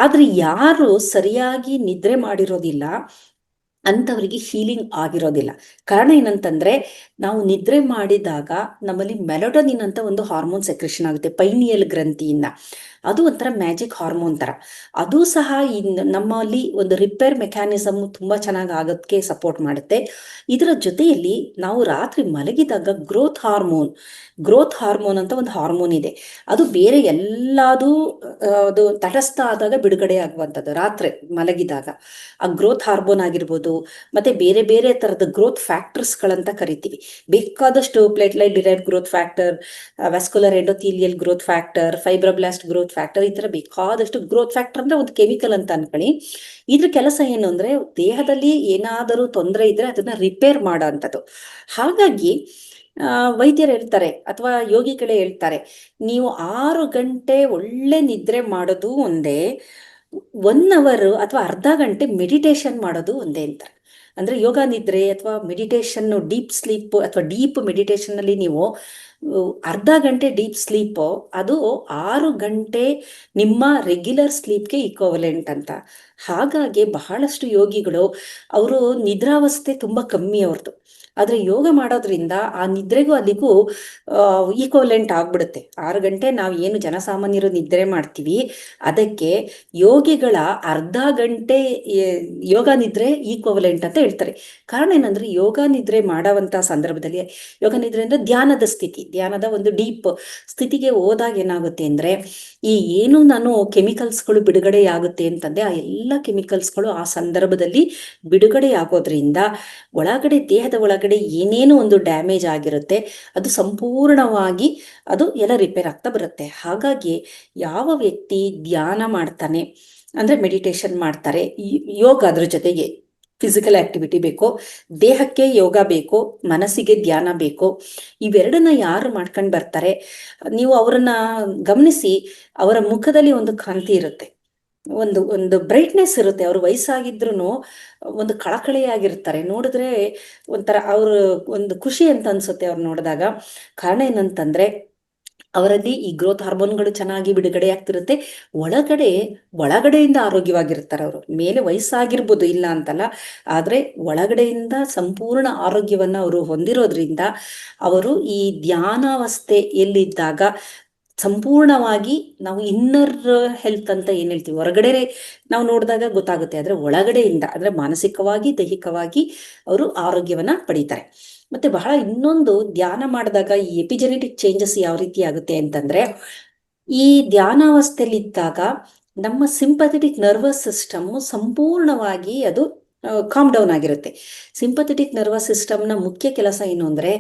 ಆದ್ರೆ ಯಾರು ಸರಿಯಾಗಿ ನಿದ್ರೆ ಮಾಡಿರೋದಿಲ್ಲ ಅಂಥವರಿಗೆ ಹೀಲಿಂಗ್ ಆಗಿರೋದಿಲ್ಲ. ಕಾರಣ ಏನಂತಂದ್ರೆ ನಾವು ನಿದ್ರೆ ಮಾಡಿದಾಗ ನಮ್ಮಲ್ಲಿ ಮೆಲೋಟೋನಿನ್ ಅಂತ ಒಂದು ಹಾರ್ಮೋನ್ ಸೆಕ್ರೆಷನ್ ಆಗುತ್ತೆ ಪೈನಿಯಲ್ ಗ್ರಂಥಿಯಿಂದ. ಅದು ಒಂಥರ ಮ್ಯಾಜಿಕ್ ಹಾರ್ಮೋನ್ ತರ. ಅದು ಸಹ ನಮ್ಮಲ್ಲಿ ಒಂದು ರಿಪೇರ್ ಮೆಕ್ಯಾನಿಸಮ್ ತುಂಬಾ ಚೆನ್ನಾಗಿ ಆಗೋದಕ್ಕೆ ಸಪೋರ್ಟ್ ಮಾಡುತ್ತೆ. ಇದರ ಜೊತೆಯಲ್ಲಿ ನಾವು ರಾತ್ರಿ ಮಲಗಿದಾಗ ಗ್ರೋತ್ ಹಾರ್ಮೋನ್ ಅಂತ ಒಂದು ಹಾರ್ಮೋನ್ ಇದೆ. ಅದು ಬೇರೆ ಎಲ್ಲದೂ ಅದು ತಟಸ್ಥ ಆದಾಗ ಬಿಡುಗಡೆ ಆಗುವಂಥದ್ದು ರಾತ್ರಿ ಮಲಗಿದಾಗ. ಆ ಗ್ರೋತ್ ಹಾರ್ಮೋನ್ ಆಗಿರ್ಬೋದು, ಮತ್ತೆ ಬೇರೆ ಬೇರೆ ತರದ ಗ್ರೋತ್ ಫ್ಯಾಕ್ಟರ್ಸ್ಗಳಂತ ಕರಿತೀವಿ. ಬೇಕಾದಷ್ಟು platelet derived growth factor, vascular endothelial growth factor, fibroblast growth factor, ಈ ತರ ಬೇಕಾದಷ್ಟು ಗ್ರೋತ್ ಫ್ಯಾಕ್ಟರ್ ಅಂದ್ರೆ ಒಂದು ಕೆಮಿಕಲ್ ಅಂತ ಅನ್ಕೊಳ್ಳಿ. ಇದ್ರ ಕೆಲಸ ಏನು ಅಂದ್ರೆ ದೇಹದಲ್ಲಿ ಏನಾದರೂ ತೊಂದರೆ ಇದ್ರೆ ಅದನ್ನ ರಿಪೇರ್ ಮಾಡೋ ಅಂಥದ್ದು. ಹಾಗಾಗಿ ವೈದ್ಯರು ಹೇಳ್ತಾರೆ ಅಥವಾ ಯೋಗಿಗಳೇ ಹೇಳ್ತಾರೆ, ನೀವು 6 ಗಂಟೆ ಒಳ್ಳೆ ನಿದ್ರೆ ಮಾಡೋದು ಒಂದೇ, 1 ಅವರ್ ಅಥವಾ ಅರ್ಧ ಗಂಟೆ ಮೆಡಿಟೇಷನ್ ಮಾಡೋದು ಒಂದೇ ಅಂತಾರೆ. ಅಂದ್ರೆ ಯೋಗ ನಿದ್ರೆ ಅಥವಾ ಮೆಡಿಟೇಷನ್, ಡೀಪ್ ಸ್ಲೀಪ್ ಅಥವಾ ಡೀಪ್ ಮೆಡಿಟೇಷನ್ ಅಲ್ಲಿ ನೀವು ಅರ್ಧ ಗಂಟೆ ಡೀಪ್ ಸ್ಲೀಪ್ ಅದು 6 ಗಂಟೆ ನಿಮ್ಮ ರೆಗ್ಯುಲರ್ ಸ್ಲೀಪ್ಗೆ ಈಕ್ವಲೆಂಟ್ ಅಂತ. ಹಾಗಾಗಿ ಬಹಳಷ್ಟು ಯೋಗಿಗಳು ಅವರು ನಿದ್ರಾವಸ್ಥೆ ತುಂಬಾ ಕಮ್ಮಿ ಅವ್ರದ್ದು, ಆದ್ರೆ ಯೋಗ ಮಾಡೋದ್ರಿಂದ ಆ ನಿದ್ರೆಗೂ ಅಲ್ಲಿಗೂ ಈಕ್ವಲೆಂಟ್ ಆಗ್ಬಿಡುತ್ತೆ. 6 ಗಂಟೆ ನಾವು ಏನು ಜನಸಾಮಾನ್ಯರು ನಿದ್ರೆ ಮಾಡ್ತೀವಿ ಅದಕ್ಕೆ ಯೋಗಿಗಳ ಅರ್ಧ ಗಂಟೆ ಯೋಗ ನಿದ್ರೆ ಈಕ್ವಲೆಂಟ್ ಅಂತ ಹೇಳ್ತಾರೆ. ಕಾರಣ ಏನಂದ್ರೆ ಯೋಗ ನಿದ್ರೆ ಮಾಡೋವಂಥ ಸಂದರ್ಭದಲ್ಲಿ, ಯೋಗ ನಿದ್ರೆ ಅಂದ್ರೆ ಧ್ಯಾನದ ಸ್ಥಿತಿ, ಧ್ಯಾನದ ಒಂದು ಡೀಪ್ ಸ್ಥಿತಿಗೆ ಹೋದಾಗ ಏನಾಗುತ್ತೆ ಅಂದ್ರೆ ಈ ಏನು ನಾನು ಕೆಮಿಕಲ್ಸ್ಗಳು ಬಿಡುಗಡೆ ಆಗುತ್ತೆ ಅಂತಂದ್ರೆ ಆ ಎಲ್ಲ ಕೆಮಿಕಲ್ಸ್ಗಳು ಆ ಸಂದರ್ಭದಲ್ಲಿ ಬಿಡುಗಡೆ ಆಗೋದ್ರಿಂದ ಒಳಗಡೆ ದೇಹದ ಒಳಗಡೆ ಏನೇನು ಒಂದು ಡ್ಯಾಮೇಜ್ ಆಗಿರುತ್ತೆ ಅದು ಸಂಪೂರ್ಣವಾಗಿ ಅದು ಎಲ್ಲ ರಿಪೇರ್ ಆಗ್ತಾ ಬರುತ್ತೆ. ಹಾಗಾಗಿ ಯಾವ ವ್ಯಕ್ತಿ ಧ್ಯಾನ ಮಾಡ್ತಾನೆ ಅಂದ್ರೆ ಮೆಡಿಟೇಷನ್ ಮಾಡ್ತಾರೆ, ಯೋಗ ಅದ್ರ ಜೊತೆಗೆ ಫಿಸಿಕಲ್ ಆಕ್ಟಿವಿಟಿ ಬೇಕು, ದೇಹಕ್ಕೆ ಯೋಗ ಬೇಕು, ಮನಸ್ಸಿಗೆ ಧ್ಯಾನ ಬೇಕು. ಇವೆರಡನ್ನ ಯಾರು ಮಾಡ್ಕೊಂಡು ಬರ್ತಾರೆ ನೀವು ಅವರನ್ನ ಗಮನಿಸಿ, ಅವರ ಮುಖದಲ್ಲಿ ಒಂದು ಕಾಂತಿ ಇರುತ್ತೆ, ಒಂದು ಒಂದು ಬ್ರೈಟ್ನೆಸ್ ಇರುತ್ತೆ. ಅವ್ರು ವಯಸ್ಸಾಗಿದ್ರು ಒಂದು ಕಳಕಳಿಯಾಗಿರ್ತಾರೆ. ನೋಡಿದ್ರೆ ಒಂಥರ ಅವ್ರ ಒಂದು ಖುಷಿ ಅಂತ ಅನ್ಸುತ್ತೆ ಅವ್ರು ನೋಡಿದಾಗ. ಕಾರಣ ಏನಂತಂದ್ರೆ ಅವರಲ್ಲಿ ಈ ಗ್ರೋತ್ ಹಾರ್ಮೋನ್ಗಳು ಚೆನ್ನಾಗಿ ಬಿಡುಗಡೆ ಆಗ್ತಿರುತ್ತೆ. ಒಳಗಡೆಯಿಂದ ಆರೋಗ್ಯವಾಗಿರ್ತಾರೆ ಅವರು. ಮೇಲೆ ವಯಸ್ಸಾಗಿರ್ಬೋದು, ಇಲ್ಲ ಅಂತಲ್ಲ, ಆದ್ರೆ ಒಳಗಡೆಯಿಂದ ಸಂಪೂರ್ಣ ಆರೋಗ್ಯವನ್ನ ಅವರು ಹೊಂದಿರೋದ್ರಿಂದ ಅವರು ಈ ಧ್ಯಾನಾವಸ್ಥೆಯಲ್ಲಿದ್ದಾಗ ಸಂಪೂರ್ಣವಾಗಿ ನಾವು ಇನ್ನರ್ ಹೆಲ್ತ್ ಅಂತ ಏನ್ ಹೇಳ್ತೀವಿ, ಹೊರಗಡೆ ನಾವು ನೋಡಿದಾಗ ಗೊತ್ತಾಗುತ್ತೆ, ಆದ್ರೆ ಒಳಗಡೆಯಿಂದ ಅಂದ್ರೆ ಮಾನಸಿಕವಾಗಿ ದೈಹಿಕವಾಗಿ ಅವರು ಆರೋಗ್ಯವನ್ನ ಪಡೀತಾರೆ. ಮತ್ತೆ ಬಹಳ ಇನ್ನೊಂದು, ಧ್ಯಾನ ಮಾಡಿದಾಗ ಈ ಎಪಿಜೆನೆಟಿಕ್ ಚೇಂಜಸ್ ಯಾವ ರೀತಿ ಆಗುತ್ತೆ ಅಂತಂದ್ರೆ, ಈ ಧ್ಯಾನಾವಸ್ಥೆಯಲ್ಲಿದ್ದಾಗ ನಮ್ಮ ಸಿಂಪಥೆಟಿಕ್ ನರ್ವಸ್ ಸಿಸ್ಟಮ್ ಸಂಪೂರ್ಣವಾಗಿ ಅದು ಕಾಮ್ ಡೌನ್ ಆಗಿರುತ್ತೆ. ಸಿಂಪಥೆಟಿಕ್ ನರ್ವಸ್ ಸಿಸ್ಟಮ್ನ ಮುಖ್ಯ ಕೆಲಸ ಏನು ಅಂದ್ರೆ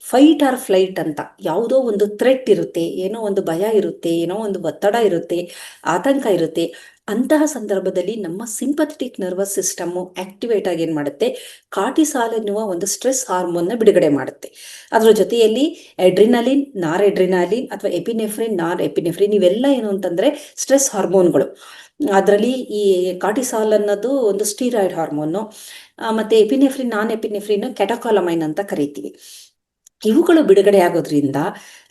ಫೈಟ್ ಆರ್ ಫ್ಲೈಟ್ ಅಂತ. ಯಾವುದೋ ಒಂದು ಥ್ರೆಟ್ ಇರುತ್ತೆ, ಏನೋ ಒಂದು ಭಯ ಇರುತ್ತೆ, ಏನೋ ಒಂದು ಒತ್ತಡ ಇರುತ್ತೆ, ಆತಂಕ ಇರುತ್ತೆ. ಅಂತಹ ಸಂದರ್ಭದಲ್ಲಿ ನಮ್ಮ ಸಿಂಪಥೆಟಿಕ್ ನರ್ವಸ್ ಸಿಸ್ಟಮ್ ಆಕ್ಟಿವೇಟ್ ಆಗಿ ಏನ್ ಮಾಡುತ್ತೆ, ಕಾರ್ಟಿಸಾಲ್ ಎನ್ನುವ ಒಂದು ಸ್ಟ್ರೆಸ್ ಹಾರ್ಮೋನ್ನ ಬಿಡುಗಡೆ ಮಾಡುತ್ತೆ. ಅದರ ಜೊತೆಯಲ್ಲಿ ಎಡ್ರಿನಲಿನ್, ನಾರ್ ಎಡ್ರಿನಲಿನ್ ಅಥವಾ ಎಪಿನೆಫ್ರಿನ್, ನಾರ್ ಎಪಿನೆಫ್ರಿನ್, ಇವೆಲ್ಲ ಏನು ಅಂತಂದ್ರೆ ಸ್ಟ್ರೆಸ್ ಹಾರ್ಮೋನ್ಗಳು. ಅದರಲ್ಲಿ ಈ ಕಾರ್ಟಿಸಾಲ್ ಅನ್ನೋದು ಒಂದು ಸ್ಟೀರಾಯ್ಡ್ ಹಾರ್ಮೋನು, ಮತ್ತೆ ಎಪಿನೆಫ್ರಿನ್, ನಾನ್ ಎಪಿನೆಫ್ರಿನ್ ಕ್ಯಾಟಕಾಲಮೈನ್ ಅಂತ ಕರಿತೀವಿ. ಇವುಗಳು ಬಿಡುಗಡೆ ಆಗೋದ್ರಿಂದ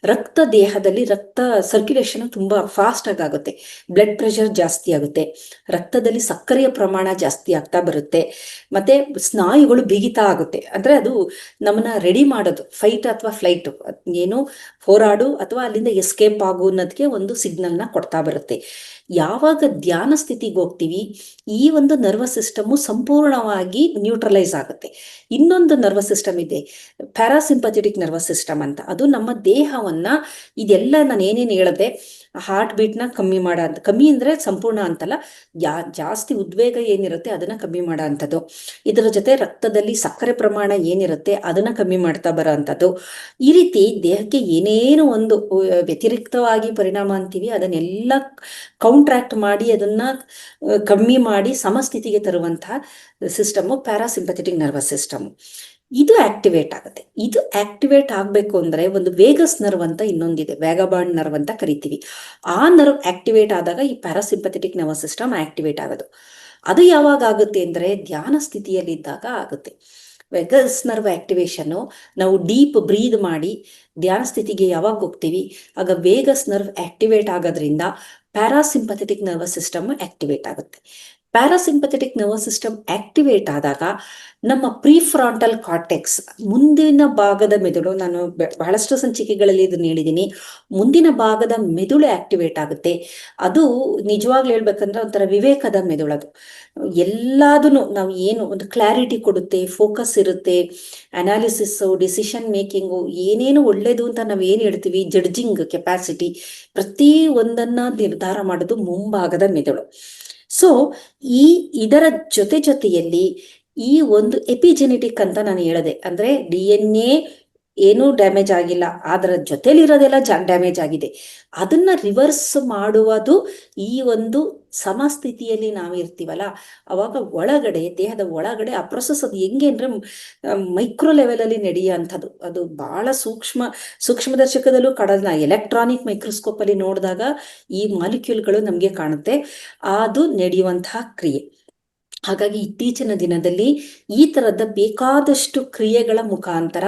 ರಕ್ತ ಸರ್ಕ್ಯುಲೇಷನ್ ತುಂಬ ಫಾಸ್ಟಾಗಿ ಆಗುತ್ತೆ. ಬ್ಲಡ್ ಪ್ರೆಷರ್ ಜಾಸ್ತಿ ಆಗುತ್ತೆ, ರಕ್ತದಲ್ಲಿ ಸಕ್ಕರೆಯ ಪ್ರಮಾಣ ಜಾಸ್ತಿ ಆಗ್ತಾ ಬರುತ್ತೆ, ಮತ್ತು ಸ್ನಾಯುಗಳು ಬಿಗಿತಾ ಆಗುತ್ತೆ. ಅಂದರೆ ಅದು ನಮ್ಮನ್ನ ರೆಡಿ ಮಾಡೋದು ಫೈಟ್ ಅಥವಾ ಫ್ಲೈಟು, ಏನು ಹೋರಾಡು ಅಥವಾ ಅಲ್ಲಿಂದ ಎಸ್ಕೇಪ್ ಆಗು ಅನ್ನೋದಕ್ಕೆ ಒಂದು ಸಿಗ್ನಲ್ನ ಕೊಡ್ತಾ ಬರುತ್ತೆ. ಯಾವಾಗ ಧ್ಯಾನ ಸ್ಥಿತಿಗೆ ಹೋಗ್ತೀವಿ, ಈ ಒಂದು ನರ್ವಸ್ ಸಿಸ್ಟಮು ಸಂಪೂರ್ಣವಾಗಿ ನ್ಯೂಟ್ರಲೈಸ್ ಆಗುತ್ತೆ. ಇನ್ನೊಂದು ನರ್ವಸ್ ಸಿಸ್ಟಮ್ ಇದೆ, ಪ್ಯಾರಾಸಿಂಪಥೆಟಿಕ್ ನರ್ವಸ್ ಸಿಸ್ಟಮ್ ಅಂತ. ಅದು ನಮ್ಮ ದೇಹವನ್ನ, ಇದೆಲ್ಲ ನಾನು ಏನೇನು ಹೇಳಿದೆ, ಹಾರ್ಟ್ ಬೀಟ್ನ ಕಮ್ಮಿ ಅಂದರೆ ಸಂಪೂರ್ಣ ಅಂತಲ್ಲ, ಜಾಸ್ತಿ ಉದ್ವೇಗ ಏನಿರುತ್ತೆ ಅದನ್ನ ಕಮ್ಮಿ ಮಾಡೋ ಅಂಥದ್ದು. ಇದರ ಜೊತೆ ರಕ್ತದಲ್ಲಿ ಸಕ್ಕರೆ ಪ್ರಮಾಣ ಏನಿರುತ್ತೆ ಅದನ್ನ ಕಮ್ಮಿ ಮಾಡ್ತಾ ಬರೋ ಅಂಥದ್ದು. ಈ ರೀತಿ ದೇಹಕ್ಕೆ ಏನೇನು ಒಂದು ವ್ಯತಿರಿಕ್ತವಾಗಿ ಪರಿಣಾಮ ಅಂತೀವಿ ಅದನ್ನೆಲ್ಲ ಕೌಂಟ್ರಾಕ್ಟ್ ಮಾಡಿ ಅದನ್ನ ಕಮ್ಮಿ ಮಾಡಿ ಸಮಸ್ಥಿತಿಗೆ ತರುವಂತಹ ಸಿಸ್ಟಮು ಪ್ಯಾರಾಸಿಂಪಥೆಟಿಕ್ ನರ್ವಸ್ ಸಿಸ್ಟಮ್. ಇದು ಆಕ್ಟಿವೇಟ್ ಆಗುತ್ತೆ. ಇದು ಆಕ್ಟಿವೇಟ್ ಆಗಬೇಕು ಅಂದರೆ ಒಂದು ವೇಗಸ್ ನರ್ವ್ ಅಂತ ಇನ್ನೊಂದಿದೆ, ವ್ಯಾಗಬಾಂಡ್ ನರ್ವ್ ಅಂತ ಕರಿತೀವಿ. ಆ ನರ್ವ್ ಆಕ್ಟಿವೇಟ್ ಆದಾಗ ಈ ಪ್ಯಾರಾಸಿಂಪಥೆಟಿಕ್ ನರ್ವಸ್ ಸಿಸ್ಟಮ್ ಆಕ್ಟಿವೇಟ್ ಆಗೋದು. ಅದು ಯಾವಾಗ ಆಗುತ್ತೆ ಅಂದರೆ ಧ್ಯಾನ ಸ್ಥಿತಿಯಲ್ಲಿದ್ದಾಗ ಆಗುತ್ತೆ. ವೇಗಸ್ ನರ್ವ್ ಆಕ್ಟಿವೇಶನ್ನು ನಾವು ಡೀಪ್ ಬ್ರೀದ್ ಮಾಡಿ ಧ್ಯಾನ ಸ್ಥಿತಿಗೆ ಯಾವಾಗ ಹೋಗ್ತೀವಿ ಆಗ ವೇಗಸ್ ನರ್ವ್ ಆಕ್ಟಿವೇಟ್ ಆಗೋದ್ರಿಂದ ಪ್ಯಾರಾಸಿಂಪಥೆಟಿಕ್ ನರ್ವಸ್ ಸಿಸ್ಟಮ್ ಆಕ್ಟಿವೇಟ್ ಆಗುತ್ತೆ. ಪ್ಯಾರಾಸಿಂಪಥೆಟಿಕ್ ನರ್ವಸ್ ಸಿಸ್ಟಮ್ ಆಕ್ಟಿವೇಟ್ ಆದಾಗ ನಮ್ಮ ಪ್ರೀಫ್ರಾಂಟಲ್ ಕಾರ್ಟೆಕ್ಸ್, ಮುಂದಿನ ಭಾಗದ ಮೆದುಳು, ನಾನು ಬಹಳಷ್ಟು ಸಂಚಿಕೆಗಳಲ್ಲಿ ಇದನ್ನ ಹೇಳಿದ್ದೀನಿ, ಮುಂದಿನ ಭಾಗದ ಮೆದುಳು ಆಕ್ಟಿವೇಟ್ ಆಗುತ್ತೆ. ಅದು ನಿಜವಾಗ್ಲೂ ಹೇಳ್ಬೇಕಂದ್ರೆ ಒಂಥರ ವಿವೇಕದ ಮೆದುಳದು. ಎಲ್ಲದನ್ನು ನಾವು ಏನು ಒಂದು ಕ್ಲಾರಿಟಿ ಕೊಡುತ್ತೆ, ಫೋಕಸ್ ಇರುತ್ತೆ, ಅನಾಲಿಸಿಸ್ಸು, ಡಿಸಿಷನ್ ಮೇಕಿಂಗು, ಏನೇನು ಒಳ್ಳೇದು ಅಂತ ನಾವು ಏನು ಹೇಳ್ತೀವಿ, ಜಡ್ಜಿಂಗ್ ಕೆಪಾಸಿಟಿ, ಪ್ರತಿ ಒಂದನ್ನ ನಿರ್ಧಾರ ಮಾಡೋದು ಮುಂಭಾಗದ ಮೆದುಳು. ಸೊ ಇದರ ಜೊತೆಯಲ್ಲಿ ಈ ಒಂದು ಎಪಿಜೆನೆಟಿಕ್ ಅಂತ ನಾನು ಹೇಳಿದೆ, ಅಂದ್ರೆ DNA ಏನೂ ಡ್ಯಾಮೇಜ್ ಆಗಿಲ್ಲ, ಅದರ ಜೊತೆಲಿರೋದೆಲ್ಲ ಡ್ಯಾಮೇಜ್ ಆಗಿದೆ. ಅದನ್ನ ರಿವರ್ಸ್ ಮಾಡುವುದು ಈ ಒಂದು ಸಮಸ್ಥಿತಿಯಲ್ಲಿ ನಾವು ಇರ್ತೀವಲ್ಲ, ಅವಾಗ ಒಳಗಡೆ, ದೇಹದ ಒಳಗಡೆ ಆ ಪ್ರೊಸೆಸ್ ಅದು ಹೆಂಗೆ ಅಂದ್ರೆ ಮೈಕ್ರೋ ಲೆವೆಲಲ್ಲಿ ನಡೆಯುವಂಥದ್ದು. ಅದು ಬಹಳ ಸೂಕ್ಷ್ಮದರ್ಶಕದಲ್ಲೂ ಕಾಣೋದು. ಎಲೆಕ್ಟ್ರಾನಿಕ್ ಮೈಕ್ರೋಸ್ಕೋಪ್ ಅಲ್ಲಿ ನೋಡಿದಾಗ ಈ ಮಾಲಿಕ್ಯೂಲ್ಗಳು ನಮಗೆ ಕಾಣುತ್ತೆ, ಅದು ನಡೆಯುವಂತಹ ಕ್ರಿಯೆ. ಹಾಗಾಗಿ ಇತ್ತೀಚಿನ ದಿನದಲ್ಲಿ ಈ ಥರದ ಬೇಕಾದಷ್ಟು ಕ್ರಿಯೆಗಳ ಮುಖಾಂತರ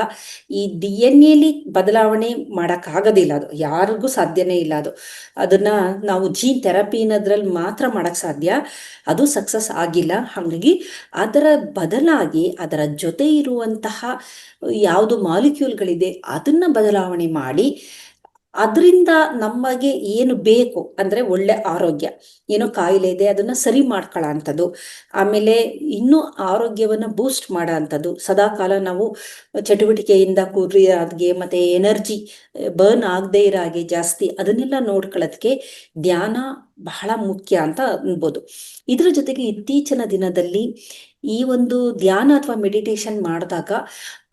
ಈ DNA ಬದಲಾವಣೆ ಮಾಡೋಕ್ಕಾಗೋದಿಲ್ಲ, ಅದು ಯಾರಿಗೂ ಸಾಧ್ಯನೇ ಇಲ್ಲ. ಅದನ್ನ ನಾವು ಜೀನ್ ಥೆರಪಿ ಅನ್ನೋದ್ರಲ್ಲಿ ಮಾತ್ರ ಮಾಡೋಕ್ಕೆ ಸಾಧ್ಯ, ಅದು ಸಕ್ಸಸ್ ಆಗಿಲ್ಲ. ಹಾಗಾಗಿ ಅದರ ಬದಲಾಗಿ ಅದರ ಜೊತೆ ಇರುವಂತಹ ಯಾವುದು ಮಾಲಿಕ್ಯೂಲ್ಗಳಿದೆ ಅದನ್ನ ಬದಲಾವಣೆ ಮಾಡಿ ಅದರಿಂದ ನಮಗೆ ಏನು ಬೇಕು ಅಂದರೆ ಒಳ್ಳೆ ಆರೋಗ್ಯ, ಏನೋ ಕಾಯಿಲೆ ಇದೆ ಅದನ್ನ ಸರಿ ಮಾಡ್ಕೊಳ್ಳೋ ಅಂಥದ್ದು, ಆಮೇಲೆ ಇನ್ನೂ ಆರೋಗ್ಯವನ್ನು ಬೂಸ್ಟ್ ಮಾಡೋ ಅಂಥದ್ದು, ಸದಾಕಾಲ ನಾವು ಚಟುವಟಿಕೆಯಿಂದ ಕೂಡಿರೋದ್ಗೆ ಮತ್ತು ಎನರ್ಜಿ ಬರ್ನ್ ಆಗದೆ ಇರೋ ಹಾಗೆ ಜಾಸ್ತಿ ಅದನ್ನೆಲ್ಲ ನೋಡ್ಕೊಳ್ಳೋದಕ್ಕೆ ಧ್ಯಾನ ಬಹಳ ಮುಖ್ಯ ಅಂತ ಅನ್ಬೋದು. ಇದರ ಜೊತೆಗೆ ಇತ್ತೀಚಿನ ದಿನದಲ್ಲಿ ಈ ಒಂದು ಧ್ಯಾನ ಅಥವಾ ಮೆಡಿಟೇಷನ್ ಮಾಡಿದಾಗ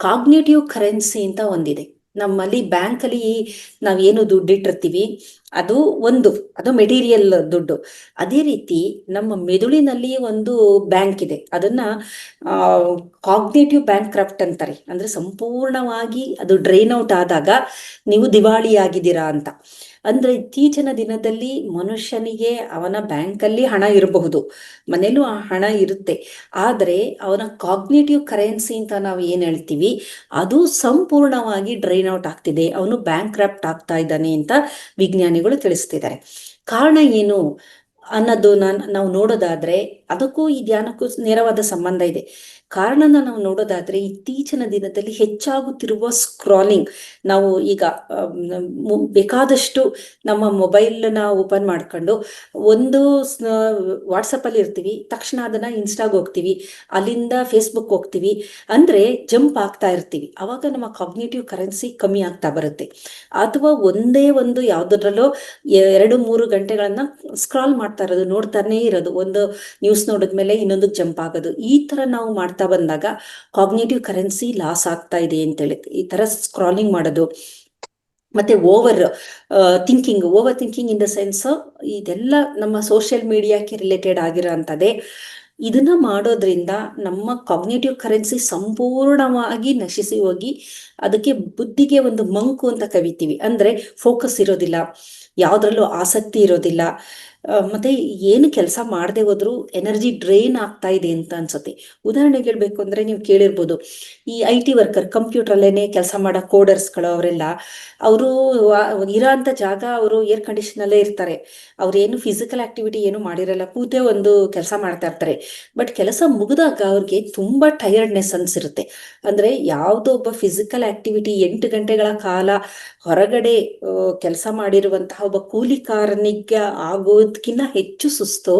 ಕಾಗ್ನೇಟಿವ್ ಕರೆನ್ಸಿ ಅಂತ ಒಂದಿದೆ. ನಮ್ಮಲ್ಲಿ ಬ್ಯಾಂಕಲ್ಲಿ ನಾವೇನು ದುಡ್ಡಿಟ್ಟಿರ್ತೀವಿ ಅದು ಮೆಟೀರಿಯಲ್ ದುಡ್ಡು. ಅದೇ ರೀತಿ ನಮ್ಮ ಮೆದುಳಿನಲ್ಲಿ ಒಂದು ಬ್ಯಾಂಕ್ ಇದೆ, ಅದನ್ನ ಕಾಗ್ನೇಟಿವ್ ಬ್ಯಾಂಕ್ ಕ್ರಾಫ್ಟ್ ಅಂತಾರೆ. ಅಂದ್ರೆ ಸಂಪೂರ್ಣವಾಗಿ ಅದು ಡ್ರೈನ್ ಔಟ್ ಆದಾಗ ನೀವು ದಿವಾಳಿ ಆಗಿದ್ದೀರಾ ಅಂತ. ಅಂದ್ರೆ ಇತ್ತೀಚಿನ ದಿನದಲ್ಲಿ ಮನುಷ್ಯನಿಗೆ ಅವನ ಬ್ಯಾಂಕಲ್ಲಿ ಹಣ ಇರಬಹುದು, ಮನೇಲೂ ಆ ಹಣ ಇರುತ್ತೆ, ಆದರೆ ಅವನ ಕಾಗ್ನೇಟಿವ್ ಕರೆನ್ಸಿ ಅಂತ ನಾವು ಏನು ಹೇಳ್ತೀವಿ ಅದು ಸಂಪೂರ್ಣವಾಗಿ ಡ್ರೈನ್ ಔಟ್ ಆಗ್ತಿದೆ, ಅವನು ಬ್ಯಾಂಕ್ ಕ್ರಾಫ್ಟ್ ಆಗ್ತಾ ಇದ್ದಾನೆ ಅಂತ ವಿಜ್ಞಾನಿಗಳು ತಿಳಿಸ್ತಿದ್ದಾರೆ. ಕಾರಣ ಏನು ಅನ್ನೋದು ನಾವು ನೋಡೋದಾದ್ರೆ ಅದಕ್ಕೂ ಈ ಧ್ಯಾನಕ್ಕೂ ನೇರವಾದ ಸಂಬಂಧ ಇದೆ. ಕಾರಣನ ನಾವು ನೋಡೋದಾದ್ರೆ ಇತ್ತೀಚಿನ ದಿನದಲ್ಲಿ ಹೆಚ್ಚಾಗುತ್ತಿರುವ ಸ್ಕ್ರಾಲಿಂಗ್, ನಾವು ಈಗ ಬೇಕಾದಷ್ಟು ನಮ್ಮ ಮೊಬೈಲ್ನ ಓಪನ್ ಮಾಡ್ಕೊಂಡು ಒಂದು ವಾಟ್ಸಪ್ಪಲ್ಲಿ ಇರ್ತೀವಿ, ತಕ್ಷಣ ಅದನ್ನ ಇನ್ಸ್ಟಾಗ್ ಹೋಗ್ತೀವಿ, ಅಲ್ಲಿಂದ ಫೇಸ್ಬುಕ್ ಹೋಗ್ತೀವಿ, ಅಂದ್ರೆ ಜಂಪ್ ಆಗ್ತಾ ಇರ್ತೀವಿ. ಅವಾಗ ನಮ್ಮ ಕಾಗ್ನೇಟಿವ್ ಕರೆನ್ಸಿ ಕಮ್ಮಿ ಆಗ್ತಾ ಬರುತ್ತೆ. ಅಥವಾ ಒಂದೇ ಒಂದು ಯಾವುದರಲ್ಲೋ 2-3 ಗಂಟೆಗಳನ್ನ ಸ್ಕ್ರಾಲ್ ಮಾಡ್ತಾ ಇರೋದು, ನೋಡ್ತಾನೆ ಇರೋದು, ಒಂದು ನ್ಯೂಸ್ ನೋಡಿದ್ಮೇಲೆ ಇನ್ನೊಂದಕ್ಕೆ ಜಂಪ್ ಆಗೋದು, ಈ ತರ ನಾವು ಮಾಡ್ತಾ ಬಂದಾಗ ಕಾಗ್ನೇಟಿವ್ ಕರೆನ್ಸಿ ಲಾಸ್ ಆಗ್ತಾ ಇದೆ ಅಂತೇಳಿ ಈ ತರ ಸ್ಕ್ರಾಲಿಂಗ್ ಮಾಡೋದು. ಮತ್ತೆ over thinking in the sense ಇದೆಲ್ಲ ನಮ್ಮ ಸೋಷಿಯಲ್ ಮೀಡಿಯಾಕ್ಕೆ ರಿಲೇಟೆಡ್ ಆಗಿರೋ ಅಂಥದ್ದೇ. ಇದನ್ನ ಮಾಡೋದ್ರಿಂದ ನಮ್ಮ ಕಾಗ್ನೇಟಿವ್ ಕರೆನ್ಸಿ ಸಂಪೂರ್ಣವಾಗಿ ನಶಿಸಿ ಹೋಗಿ ಅದಕ್ಕೆ ಬುದ್ಧಿಗೆ ಒಂದು ಮಂಕು ಅಂತ ಕವಿತೀವಿ. ಅಂದ್ರೆ ಫೋಕಸ್ ಇರೋದಿಲ್ಲ, ಯಾವುದ್ರಲ್ಲೂ ಆಸಕ್ತಿ ಇರೋದಿಲ್ಲ, ಮತ್ತೆ ಏನು ಕೆಲಸ ಮಾಡದೆ ಹೋದ್ರು ಎನರ್ಜಿ ಡ್ರೈನ್ ಆಗ್ತಾ ಇದೆ ಅಂತ ಅನ್ಸುತ್ತೆ. ಉದಾಹರಣೆಗೆ ಹೇಳ್ಬೇಕು ಅಂದ್ರೆ ನೀವು ಕೇಳಿರ್ಬೋದು, ಈ IT ವರ್ಕರ್ ಕಂಪ್ಯೂಟರ್ಲೇನೆ ಕೆಲಸ ಮಾಡೋ ಕೋಡರ್ಸ್ಗಳು ಅವರೆಲ್ಲ, ಅವರು ಇರೋ ಅಂತ ಜಾಗ ಅವರು ಏರ್ ಕಂಡೀಷನಲ್ಲೇ ಇರ್ತಾರೆ. ಅವ್ರೇನು ಫಿಸಿಕಲ್ ಆಕ್ಟಿವಿಟಿ ಏನು ಮಾಡಿರಲ್ಲ, ಕೂತೇ ಒಂದು ಕೆಲಸ ಮಾಡ್ತಾ ಇರ್ತಾರೆ. ಬಟ್ ಕೆಲಸ ಮುಗಿದಾಗ ಅವ್ರಿಗೆ ತುಂಬಾ ಟಯರ್ಡ್ನೆಸ್ ಅನ್ಸಿರುತ್ತೆ. ಅಂದ್ರೆ ಯಾವುದೋ ಒಬ್ಬ ಫಿಸಿಕಲ್ ಆಕ್ಟಿವಿಟಿ 8 ಗಂಟೆಗಳ ಕಾಲ ಹೊರಗಡೆ ಕೆಲಸ ಮಾಡಿರುವಂತಹ ಒಬ್ಬ ಕೂಲಿಕಾರನಿಗೆ ಆಗೋದಕ್ಕಿಂತ ಹೆಚ್ಚು ಸುಸ್ತು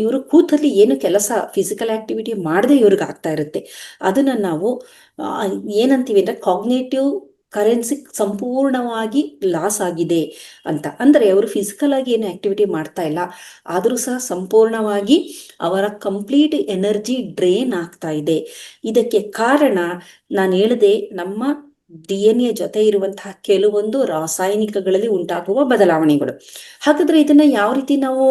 ಇವರು ಕೂತಲ್ಲಿ ಏನು ಕೆಲಸ ಫಿಸಿಕಲ್ ಆಕ್ಟಿವಿಟಿ ಮಾಡದೆ ಇವ್ರಿಗೆ ಆಗ್ತಾ ಇರುತ್ತೆ. ಅದನ್ನ ನಾವು ಏನಂತೀವಿ ಅಂದ್ರೆ ಕಾಗ್ನೇಟಿವ್ ಕರೆನ್ಸಿ ಸಂಪೂರ್ಣವಾಗಿ ಲಾಸ್ ಆಗಿದೆ ಅಂತ. ಅಂದ್ರೆ ಅವರು ಫಿಸಿಕಲ್ ಆಗಿ ಏನು ಆಕ್ಟಿವಿಟಿ ಮಾಡ್ತಾ ಇಲ್ಲ, ಆದರೂ ಸಹ ಸಂಪೂರ್ಣವಾಗಿ ಅವರ ಕಂಪ್ಲೀಟ್ ಎನರ್ಜಿ ಡ್ರೈನ್ ಆಗ್ತಾ ಇದೆ. ಇದಕ್ಕೆ ಕಾರಣ ನಾನು ಹೇಳಿದೆ, ನಮ್ಮ DNA ಜೊತೆ ಇರುವಂತಹ ಕೆಲವೊಂದು ರಾಸಾಯನಿಕಗಳಲ್ಲಿ ಉಂಟಾಗುವ ಬದಲಾವಣೆಗಳು. ಹಾಗಾದ್ರೆ ಇದನ್ನ ಯಾವ ರೀತಿ ನಾವು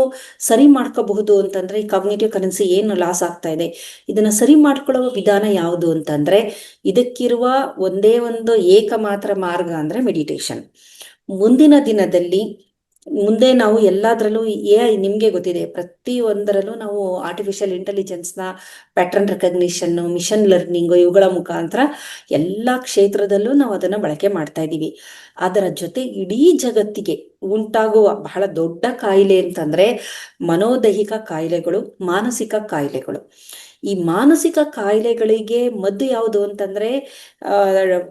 ಸರಿ ಮಾಡ್ಕೋಬಹುದು ಅಂತಂದ್ರೆ, ಈ ಕಾಗ್ನಿಟಿವ್ ಕರೆನ್ಸಿ ಏನು ಲಾಸ್ ಆಗ್ತಾ ಇದೆ ಇದನ್ನ ಸರಿ ಮಾಡ್ಕೊಳ್ಳುವ ವಿಧಾನ ಯಾವುದು ಅಂತಂದ್ರೆ, ಇದಕ್ಕಿರುವ ಒಂದೇ ಒಂದು ಏಕಮಾತ್ರ ಮಾರ್ಗ ಅಂದ್ರೆ ಮೆಡಿಟೇಷನ್. ಮುಂದಿನ ದಿನದಲ್ಲಿ ಮುಂದೆ ನಾವು ಎಲ್ಲದರಲ್ಲೂ AI ನಿಮ್ಗೆ ಗೊತ್ತಿದೆ, ಪ್ರತಿ ಒಂದರಲ್ಲೂ ನಾವು ಆರ್ಟಿಫಿಷಿಯಲ್ ಇಂಟೆಲಿಜೆನ್ಸ್ನ ಪ್ಯಾಟರ್ನ್ ರೆಕಗ್ನಿಷನ್, ಮಿಷನ್ ಲರ್ನಿಂಗ್ ಇವುಗಳ ಮುಖಾಂತರ ಎಲ್ಲ ಕ್ಷೇತ್ರದಲ್ಲೂ ನಾವು ಅದನ್ನ ಬಳಕೆ ಮಾಡ್ತಾ ಇದ್ದೀವಿ. ಅದರ ಜೊತೆ ಇಡೀ ಜಗತ್ತಿಗೆ ಉಂಟಾಗುವ ಬಹಳ ದೊಡ್ಡ ಕಾಯಿಲೆ ಅಂತಂದ್ರೆ ಮನೋದೈಹಿಕ ಕಾಯಿಲೆಗಳು, ಮಾನಸಿಕ ಕಾಯಿಲೆಗಳು. ಈ ಮಾನಸಿಕ ಕಾಯಿಲೆಗಳಿಗೆ ಮದ್ದು ಯಾವುದು ಅಂತಂದ್ರೆ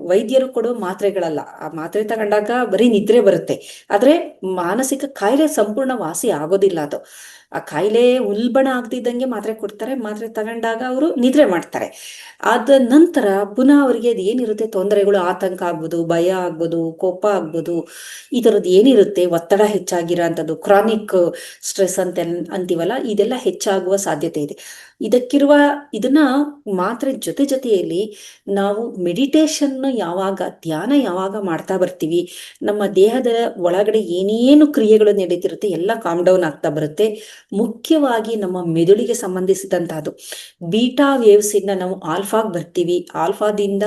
ವೈದ್ಯರು ಕೊಡೋ ಮಾತ್ರೆಗಳಲ್ಲ. ಆ ಮಾತ್ರೆ ತಗೊಂಡಾಗ ಬರೀ ನಿದ್ರೆ ಬರುತ್ತೆ, ಆದ್ರೆ ಮಾನಸಿಕ ಕಾಯಿಲೆ ಸಂಪೂರ್ಣ ವಾಸಿ ಆಗೋದಿಲ್ಲ. ಅದು ಆ ಕಾಯಿಲೆ ಉಲ್ಬಣ ಆಗ್ತಿದ್ದಂಗೆ ಮಾತ್ರೆ ಕೊಡ್ತಾರೆ, ಮಾತ್ರೆ ತಗೊಂಡಾಗ ಅವರು ನಿದ್ರೆ ಮಾಡ್ತಾರೆ. ಆದ ನಂತರ ಪುನಃ ಅವರಿಗೆ ಅದು ಏನಿರುತ್ತೆ ತೊಂದರೆಗಳು, ಆತಂಕ ಆಗ್ಬೋದು, ಭಯ ಆಗ್ಬೋದು, ಕೋಪ ಆಗ್ಬೋದು, ಈ ಥರದ್ದು ಏನಿರುತ್ತೆ ಒತ್ತಡ ಹೆಚ್ಚಾಗಿರೋ ಅಂಥದ್ದು, ಕ್ರಾನಿಕ್ ಸ್ಟ್ರೆಸ್ ಅಂತೀವಲ್ಲ, ಇದೆಲ್ಲ ಹೆಚ್ಚಾಗುವ ಸಾಧ್ಯತೆ ಇದೆ. ಇದನ್ನ ಮಾತ್ರೆ ಜೊತೆಯಲ್ಲಿ ನಾವು ಮೆಡಿಟೇಷನ್ ಯಾವಾಗ, ಧ್ಯಾನ ಯಾವಾಗ ಮಾಡ್ತಾ ಬರ್ತೀವಿ, ನಮ್ಮ ದೇಹದ ಒಳಗಡೆ ಏನೇನು ಕ್ರಿಯೆಗಳು ನಡೀತಿರುತ್ತೆ ಎಲ್ಲ ಕಾಮ್ ಡೌನ್ ಆಗ್ತಾ ಬರುತ್ತೆ. ಮುಖ್ಯವಾಗಿ ನಮ್ಮ ಮೆದುಳಿಗೆ ಸಂಬಂಧಿಸಿದಂತಹದ್ದು ಬೀಟಾ ವೇವ್ಸ್ ಇಂದ ನಾವು ಆಲ್ಫಾಗ್ ಬರ್ತೀವಿ, ಆಲ್ಫಾದಿಂದ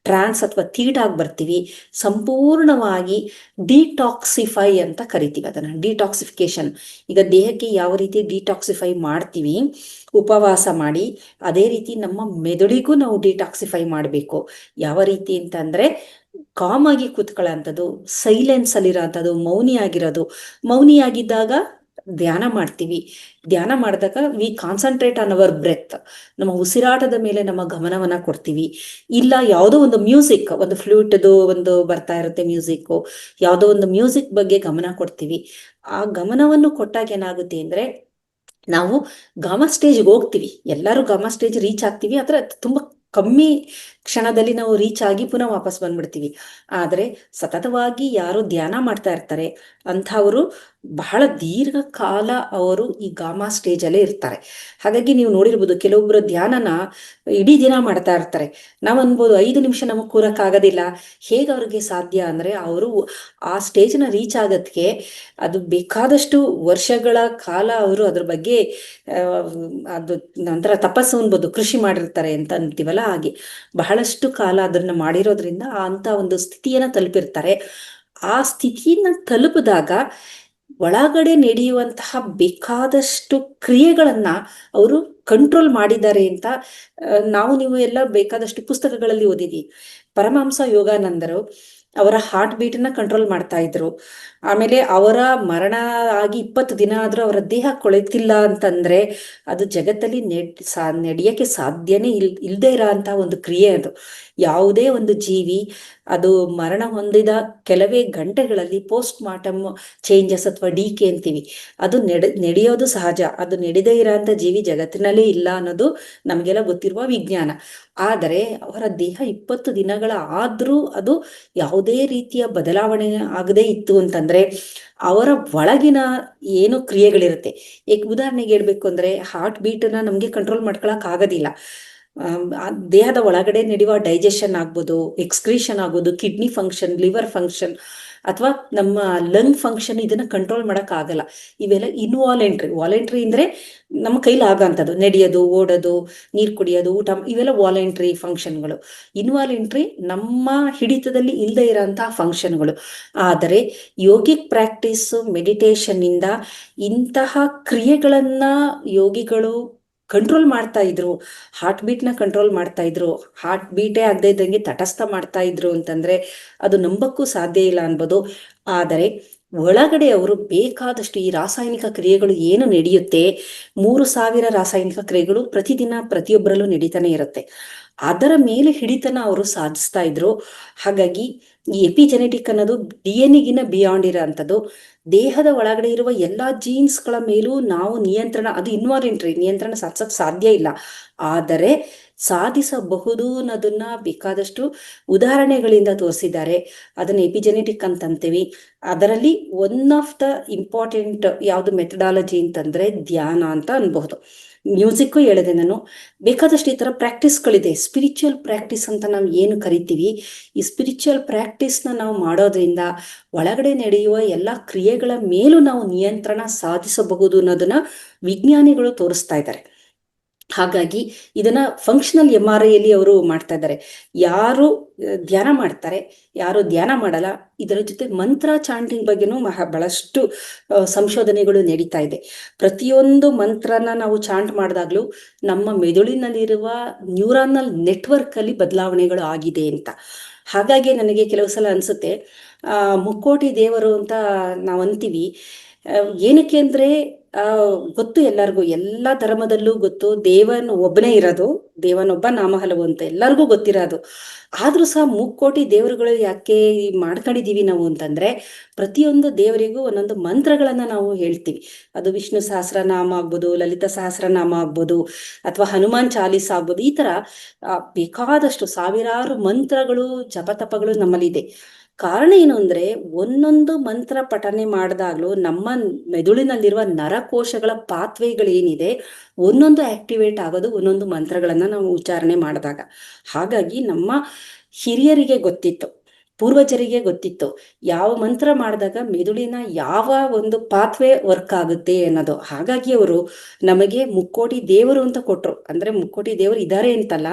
ಟ್ರಾನ್ಸ್ ಅಥವಾ ಥೀಟಾಗಿ ಬರ್ತೀವಿ. ಸಂಪೂರ್ಣವಾಗಿ ಡಿಟಾಕ್ಸಿಫೈ ಅಂತ ಕರಿತೀವಿ ಅದನ್ನ, ಡಿಟಾಕ್ಸಿಫಿಕೇಶನ್. ಈಗ ದೇಹಕ್ಕೆ ಯಾವ ರೀತಿ ಡಿಟಾಕ್ಸಿಫೈ ಮಾಡ್ತೀವಿ ಉಪವಾಸ ಮಾಡಿ, ಅದೇ ರೀತಿ ನಮ್ಮ ಮೆದುಳಿಗೂ ನಾವು ಡಿಟಾಕ್ಸಿಫೈ ಮಾಡಬೇಕು. ಯಾವ ರೀತಿ ಅಂತಂದ್ರೆ ಕಾಮಾಗಿ ಕೂತ್ಕೊಳ್ಳೋಂಥದ್ದು, ಸೈಲೆನ್ಸ್ ಅಲ್ಲಿರೋ ಅಂಥದ್ದು, ಮೌನಿಯಾಗಿರೋದು. ಮೌನಿಯಾಗಿದ್ದಾಗ ಧ್ಯಾನ ಮಾಡ್ತೀವಿ, ಧ್ಯಾನ ಮಾಡಿದಾಗ we concentrate on our breath, ನಮ್ಮ ಉಸಿರಾಟದ ಮೇಲೆ ನಮ್ಮ ಗಮನವನ್ನ ಕೊಡ್ತೀವಿ. ಇಲ್ಲ ಯಾವುದೋ ಒಂದು ಮ್ಯೂಸಿಕ್, ಒಂದು ಫ್ಲೂಟ್ದು ಒಂದು ಬರ್ತಾ ಇರುತ್ತೆ ಮ್ಯೂಸಿಕ್, ಯಾವುದೋ ಒಂದು ಮ್ಯೂಸಿಕ್ ಬಗ್ಗೆ ಗಮನ ಕೊಡ್ತೀವಿ. ಆ ಗಮನವನ್ನು ಕೊಟ್ಟಾಗ ಏನಾಗುತ್ತೆ ಅಂದ್ರೆ ನಾವು ಗಾಮಾ ಸ್ಟೇಜ್ಗೆ ಹೋಗ್ತೀವಿ, ಎಲ್ಲರೂ ಗಾಮಾ ಸ್ಟೇಜ್ ರೀಚ್ ಆಗ್ತೀವಿ, ಆದ್ರೆ ತುಂಬಾ ಕಮ್ಮಿ ಕ್ಷಣದಲ್ಲಿ ನಾವು ರೀಚ್ ಆಗಿ ಪುನಃ ವಾಪಸ್ ಬಂದ್ಬಿಡ್ತೀವಿ. ಆದರೆ ಸತತವಾಗಿ ಯಾರು ಧ್ಯಾನ ಮಾಡ್ತಾ ಇರ್ತಾರೆ ಅಂಥವರು ಬಹಳ ದೀರ್ಘಕಾಲ ಅವರು ಈ ಗಾಮಾ ಸ್ಟೇಜಲ್ಲೇ ಇರ್ತಾರೆ. ಹಾಗಾಗಿ ನೀವು ನೋಡಿರ್ಬೋದು, ಕೆಲವೊಬ್ಬರು ಧ್ಯಾನನ ಇಡೀ ದಿನ ಮಾಡ್ತಾ ಇರ್ತಾರೆ. ನಾವು ಅನ್ಬೋದು 5 ನಿಮಿಷ ನಮಗೆ ಕೂರಕ್ಕಾಗೋದಿಲ್ಲ. ಹೇಗೆ ಅವ್ರಿಗೆ ಸಾಧ್ಯ ಅಂದ್ರೆ, ಅವರು ಆ ಸ್ಟೇಜ್ನ ರೀಚ್ ಆಗೋದಕ್ಕೆ ಅದು ಬೇಕಾದಷ್ಟು ವರ್ಷಗಳ ಕಾಲ ಅವರು ಅದ್ರ ಬಗ್ಗೆ ಅದು ನಂತರ ತಪಸ್ಸು ಅನ್ಬೋದು, ಕೃಷಿ ಮಾಡಿರ್ತಾರೆ ಅಂತ ಅಂತೀವಲ್ಲ, ಹಾಗೆ ಬಹಳಷ್ಟು ಕಾಲ ಅದನ್ನ ಮಾಡಿರೋದ್ರಿಂದ ಅಂತ ಒಂದು ಸ್ಥಿತಿಯನ್ನ ತಲುಪಿರ್ತಾರೆ. ಆ ಸ್ಥಿತಿಯನ್ನ ತಲುಪಿದಾಗ ಒಳಗಡೆ ನಡೆಯುವಂತಹ ಬೇಕಾದಷ್ಟು ಕ್ರಿಯೆಗಳನ್ನ ಅವರು ಕಂಟ್ರೋಲ್ ಮಾಡಿದ್ದಾರೆ ಅಂತ ನಾವು ನೀವು ಎಲ್ಲ ಬೇಕಾದಷ್ಟು ಪುಸ್ತಕಗಳಲ್ಲಿ ಓದಿದ್ವಿ. ಪರಮಹಂಸ ಯೋಗಾನಂದರು ಅವರ ಹಾರ್ಟ್ ಬೀಟನ್ನ ಕಂಟ್ರೋಲ್ ಮಾಡ್ತಾ ಇದ್ರು. ಆಮೇಲೆ ಅವರ ಮರಣ ಆಗಿ 20 ದಿನ ಆದ್ರೂ ಅವರ ದೇಹ ಕೊಳೆತಿಲ್ಲ ಅಂತಂದ್ರೆ ಅದು ಜಗತ್ತಲ್ಲಿ ನಡೆಯಕ್ಕೆ ಸಾಧ್ಯನೇ ಇಲ್ಲದೆ ಇರೋ ಅಂತ ಒಂದು ಕ್ರಿಯೆ ಅದು. ಯಾವುದೇ ಒಂದು ಜೀವಿ ಅದು ಮರಣ ಹೊಂದಿದ ಕೆಲವೇ ಗಂಟೆಗಳಲ್ಲಿ ಪೋಸ್ಟ್ ಮಾರ್ಟಮ್ ಚೇಂಜಸ್ ಅಥವಾ ಡಿಕೆ ಅಂತೀವಿ, ಅದು ನಡೆಯೋದು ಸಹಜ. ಅದು ನಡೆದೇ ಇರೋಂಥ ಜೀವಿ ಜಗತ್ತಿನಲ್ಲೇ ಇಲ್ಲ ಅನ್ನೋದು ನಮಗೆಲ್ಲ ಗೊತ್ತಿರುವ ವಿಜ್ಞಾನ. ಆದರೆ ಅವರ ದೇಹ 20 ದಿನಗಳ ಆದ್ರೂ ಅದು ಯಾವುದೇ ರೀತಿಯ ಬದಲಾವಣೆ ಆಗದೇ ಇತ್ತು ಅಂತಂದ್ರೆ ಅವರ ಒಳಗಿನ ಏನು ಕ್ರಿಯೆಗಳಿರುತ್ತೆ. ಉದಾಹರಣೆಗೆ ಹೇಳ್ಬೇಕು ಅಂದ್ರೆ ಹಾರ್ಟ್ ಬೀಟನ್ನ ನಮ್ಗೆ ಕಂಟ್ರೋಲ್ ಮಾಡ್ಕೊಳಕ್ ಆಗೋದಿಲ್ಲ. ದೇಹದ ಒಳಗಡೆ ನಡೆಯುವ ಡೈಜೆಷನ್ ಆಗ್ಬೋದು, ಎಕ್ಸ್ಕ್ರೀಷನ್ ಆಗ್ಬೋದು, ಕಿಡ್ನಿ ಫಂಕ್ಷನ್, ಲಿವರ್ ಫಂಕ್ಷನ್ ಅಥವಾ ನಮ್ಮ ಲಂಗ್ ಫಂಕ್ಷನ್, ಇದನ್ನ ಕಂಟ್ರೋಲ್ ಆಗಲ್ಲ. ಇವೆಲ್ಲ ಇನ್ವಾಲೆಂಟ್ರಿ. ವಾಲೆಂಟ್ರಿ ಅಂದ್ರೆ ನಮ್ಮ ಕೈಲಿ ಆಗಂಥದ್ದು, ನಡೆಯೋದು, ಓಡೋದು, ನೀರು ಕುಡಿಯೋದು, ಊಟ, ಇವೆಲ್ಲ ವಾಲೆಂಟ್ರಿ ಫಂಕ್ಷನ್ಗಳು. ಇನ್ವಾಲೆಂಟ್ರಿ ನಮ್ಮ ಹಿಡಿತದಲ್ಲಿ ಇಲ್ಲದೆ ಇರೋಂತಹ ಫಂಕ್ಷನ್ಗಳು. ಆದರೆ ಯೋಗಿಕ್ ಪ್ರಾಕ್ಟೀಸ್, ಮೆಡಿಟೇಷನ್ ಇಂದ ಇಂತಹ ಕ್ರಿಯೆಗಳನ್ನ ಯೋಗಿಗಳು ಕಂಟ್ರೋಲ್ ಮಾಡ್ತಾ ಇದ್ರು. ಹಾರ್ಟ್ ಬೀಟ್ನ ಕಂಟ್ರೋಲ್ ಮಾಡ್ತಾ ಇದ್ರು. ಹಾರ್ಟ್ ಬೀಟೇ ಆಗದೆ ಇದ್ದಂಗೆ ತಟಸ್ಥ ಮಾಡ್ತಾ ಇದ್ರು ಅಂತಂದ್ರೆ ಅದು ನಂಬಕ್ಕೂ ಸಾಧ್ಯ ಇಲ್ಲ ಅನ್ಬೋದು. ಆದರೆ ಒಳಗಡೆ ಅವರು ಬೇಕಾದಷ್ಟು ಈ ರಾಸಾಯನಿಕ ಕ್ರಿಯೆಗಳು ಏನು ನಡೆಯುತ್ತೆ, 3000 ರಾಸಾಯನಿಕ ಕ್ರಿಯೆಗಳು ಪ್ರತಿದಿನ ಪ್ರತಿಯೊಬ್ಬರಲ್ಲೂ ನಡೀತಾನೆ ಇರುತ್ತೆ. ಅದರ ಮೇಲೆ ಹಿಡಿತನ ಅವರು ಸಾಧಿಸ್ತಾ ಇದ್ರು. ಹಾಗಾಗಿ ಈ ಎಪಿಜೆನೆಟಿಕ್ ಅನ್ನೋದು DNA ಗಿನ ಬಿಯಾಂಡ್ ಇರೋ ಅಂಥದ್ದು. ದೇಹದ ಒಳಗಡೆ ಇರುವ ಎಲ್ಲಾ ಜೀನ್ಸ್ಗಳ ಮೇಲೂ ನಾವು ನಿಯಂತ್ರಣ, ಅದು ಇನ್ವಾಲೆಂಟ್ರಿ, ನಿಯಂತ್ರಣ ಸಾಧಿಸಕ್ ಸಾಧ್ಯ ಇಲ್ಲ, ಆದರೆ ಸಾಧಿಸಬಹುದು ಅನ್ನೋದನ್ನ ಬೇಕಾದಷ್ಟು ಉದಾಹರಣೆಗಳಿಂದ ತೋರಿಸಿದ್ದಾರೆ. ಅದನ್ನ ಎಪಿಜೆನೆಟಿಕ್ ಅಂತ ಅಂತೀವಿ. ಅದರಲ್ಲಿ ಒನ್ ಆಫ್ ದ ಇಂಪಾರ್ಟೆಂಟ್ ಯಾವುದು ಮೆಥಡಾಲಜಿ ಅಂತಂದ್ರೆ ಧ್ಯಾನ ಅಂತ ಅನ್ಬಹುದು. ಮ್ಯೂಸಿಕ್ಕು ಹೇಳಿದೆ ನಾನು. ಬೇಕಾದಷ್ಟು ಈ ಥರ ಪ್ರಾಕ್ಟೀಸ್ಗಳಿದೆ. ಸ್ಪಿರಿಚುವಲ್ ಪ್ರಾಕ್ಟೀಸ್ ಅಂತ ನಾವು ಏನು ಕರಿತೀವಿ, ಈ ಸ್ಪಿರಿಚುವಲ್ ಪ್ರಾಕ್ಟೀಸ್ನ ನಾವು ಮಾಡೋದ್ರಿಂದ ಒಳಗಡೆ ನಡೆಯುವ ಎಲ್ಲ ಕ್ರಿಯೆಗಳ ಮೇಲೂ ನಾವು ನಿಯಂತ್ರಣ ಸಾಧಿಸಬಹುದು ಅನ್ನೋದನ್ನ ವಿಜ್ಞಾನಿಗಳು ತೋರಿಸ್ತಾ ಇದ್ದಾರೆ. ಹಾಗಾಗಿ ಇದನ್ನ ಫಂಕ್ಷನಲ್ MRI ಅಲ್ಲಿ ಅವರು ಮಾಡ್ತಾ ಇದ್ದಾರೆ. ಯಾರು ಧ್ಯಾನ ಮಾಡ್ತಾರೆ, ಯಾರು ಧ್ಯಾನ ಮಾಡಲ್ಲ, ಇದರ ಜೊತೆ ಮಂತ್ರ ಚಾಂಟಿಂಗ್ ಬಗ್ಗೆನೂ ಬಹಳಷ್ಟು ಸಂಶೋಧನೆಗಳು ನಡೀತಾ ಇದೆ. ಪ್ರತಿಯೊಂದು ಮಂತ್ರನ ನಾವು ಚಾಂಟ್ ಮಾಡಿದಾಗ್ಲೂ ನಮ್ಮ ಮೆದುಳಿನಲ್ಲಿರುವ ನ್ಯೂರಾನಲ್ ನೆಟ್ವರ್ಕ್ ಅಲ್ಲಿ ಬದಲಾವಣೆಗಳು ಆಗಿದೆ ಅಂತ. ಹಾಗಾಗಿ ನನಗೆ ಕೆಲವು ಸಲ ಅನ್ಸುತ್ತೆ, ಮುಕ್ಕೋಟಿ ದೇವರು ಅಂತ ನಾವು ಅಂತೀವಿ. ಏನಕ್ಕೆ ಅಂದ್ರೆ ಗೊತ್ತು ಎಲ್ಲರಿಗೂ, ಎಲ್ಲ ಧರ್ಮದಲ್ಲೂ ಗೊತ್ತು, ದೇವನ್ ಒಬ್ಬನೇ ಇರೋದು, ದೇವನೊಬ್ಬ ನಾಮ ಹಲವು ಅಂತ ಎಲ್ಲರಿಗೂ ಗೊತ್ತಿರೋದು. ಆದ್ರೂ ಸಹ ಮುಕ್ಕೋಟಿ ದೇವರುಗಳು ಯಾಕೆ ಮಾಡ್ಕೊಂಡಿದೀವಿ ನಾವು ಅಂತಂದ್ರೆ, ಪ್ರತಿಯೊಂದು ದೇವರಿಗೂ ಒಂದೊಂದು ಮಂತ್ರಗಳನ್ನ ನಾವು ಹೇಳ್ತೀವಿ. ಅದು ವಿಷ್ಣು ಸಹಸ್ರನಾಮ ಆಗ್ಬೋದು, ಲಲಿತಾ ಸಹಸ್ರನಾಮ ಆಗ್ಬೋದು, ಅಥವಾ ಹನುಮಾನ್ ಚಾಲೀಸ್ ಆಗ್ಬೋದು. ಈ ತರ ಬೇಕಾದಷ್ಟು ಸಾವಿರಾರು ಮಂತ್ರಗಳು, ಜಪತಪಗಳು ನಮ್ಮಲ್ಲಿದೆ. ಕಾರಣ ಏನು ಅಂದ್ರೆ, ಒಂದೊಂದು ಮಂತ್ರ ಪಠನೆ ಮಾಡಿದಾಗ್ಲೂ ನಮ್ಮ ಮೆದುಳಿನಲ್ಲಿರುವ ನರಕೋಶಗಳ ಪಾತ್ವೆಗಳೇನಿದೆ ಒಂದೊಂದು ಆಕ್ಟಿವೇಟ್ ಆಗೋದು ಒಂದೊಂದು ಮಂತ್ರಗಳನ್ನ ನಾವು ಉಚ್ಚಾರಣೆ ಮಾಡಿದಾಗ. ಹಾಗಾಗಿ ನಮ್ಮ ಹಿರಿಯರಿಗೆ ಗೊತ್ತಿತ್ತು, ಪೂರ್ವಜರಿಗೆ ಗೊತ್ತಿತ್ತು, ಯಾವ ಮಂತ್ರ ಮಾಡಿದಾಗ ಮೆದುಳಿನ ಯಾವ ಒಂದು ಪಾತ್ವೆ ವರ್ಕ್ ಆಗುತ್ತೆ ಅನ್ನೋದು. ಹಾಗಾಗಿ ಅವರು ನಮಗೆ ಮುಕ್ಕೋಟಿ ದೇವರು ಅಂತ ಕೊಟ್ರು. ಅಂದ್ರೆ ಮುಕ್ಕೋಟಿ ದೇವರು ಇದ್ದಾರೆ ಅಂತಲ್ಲ,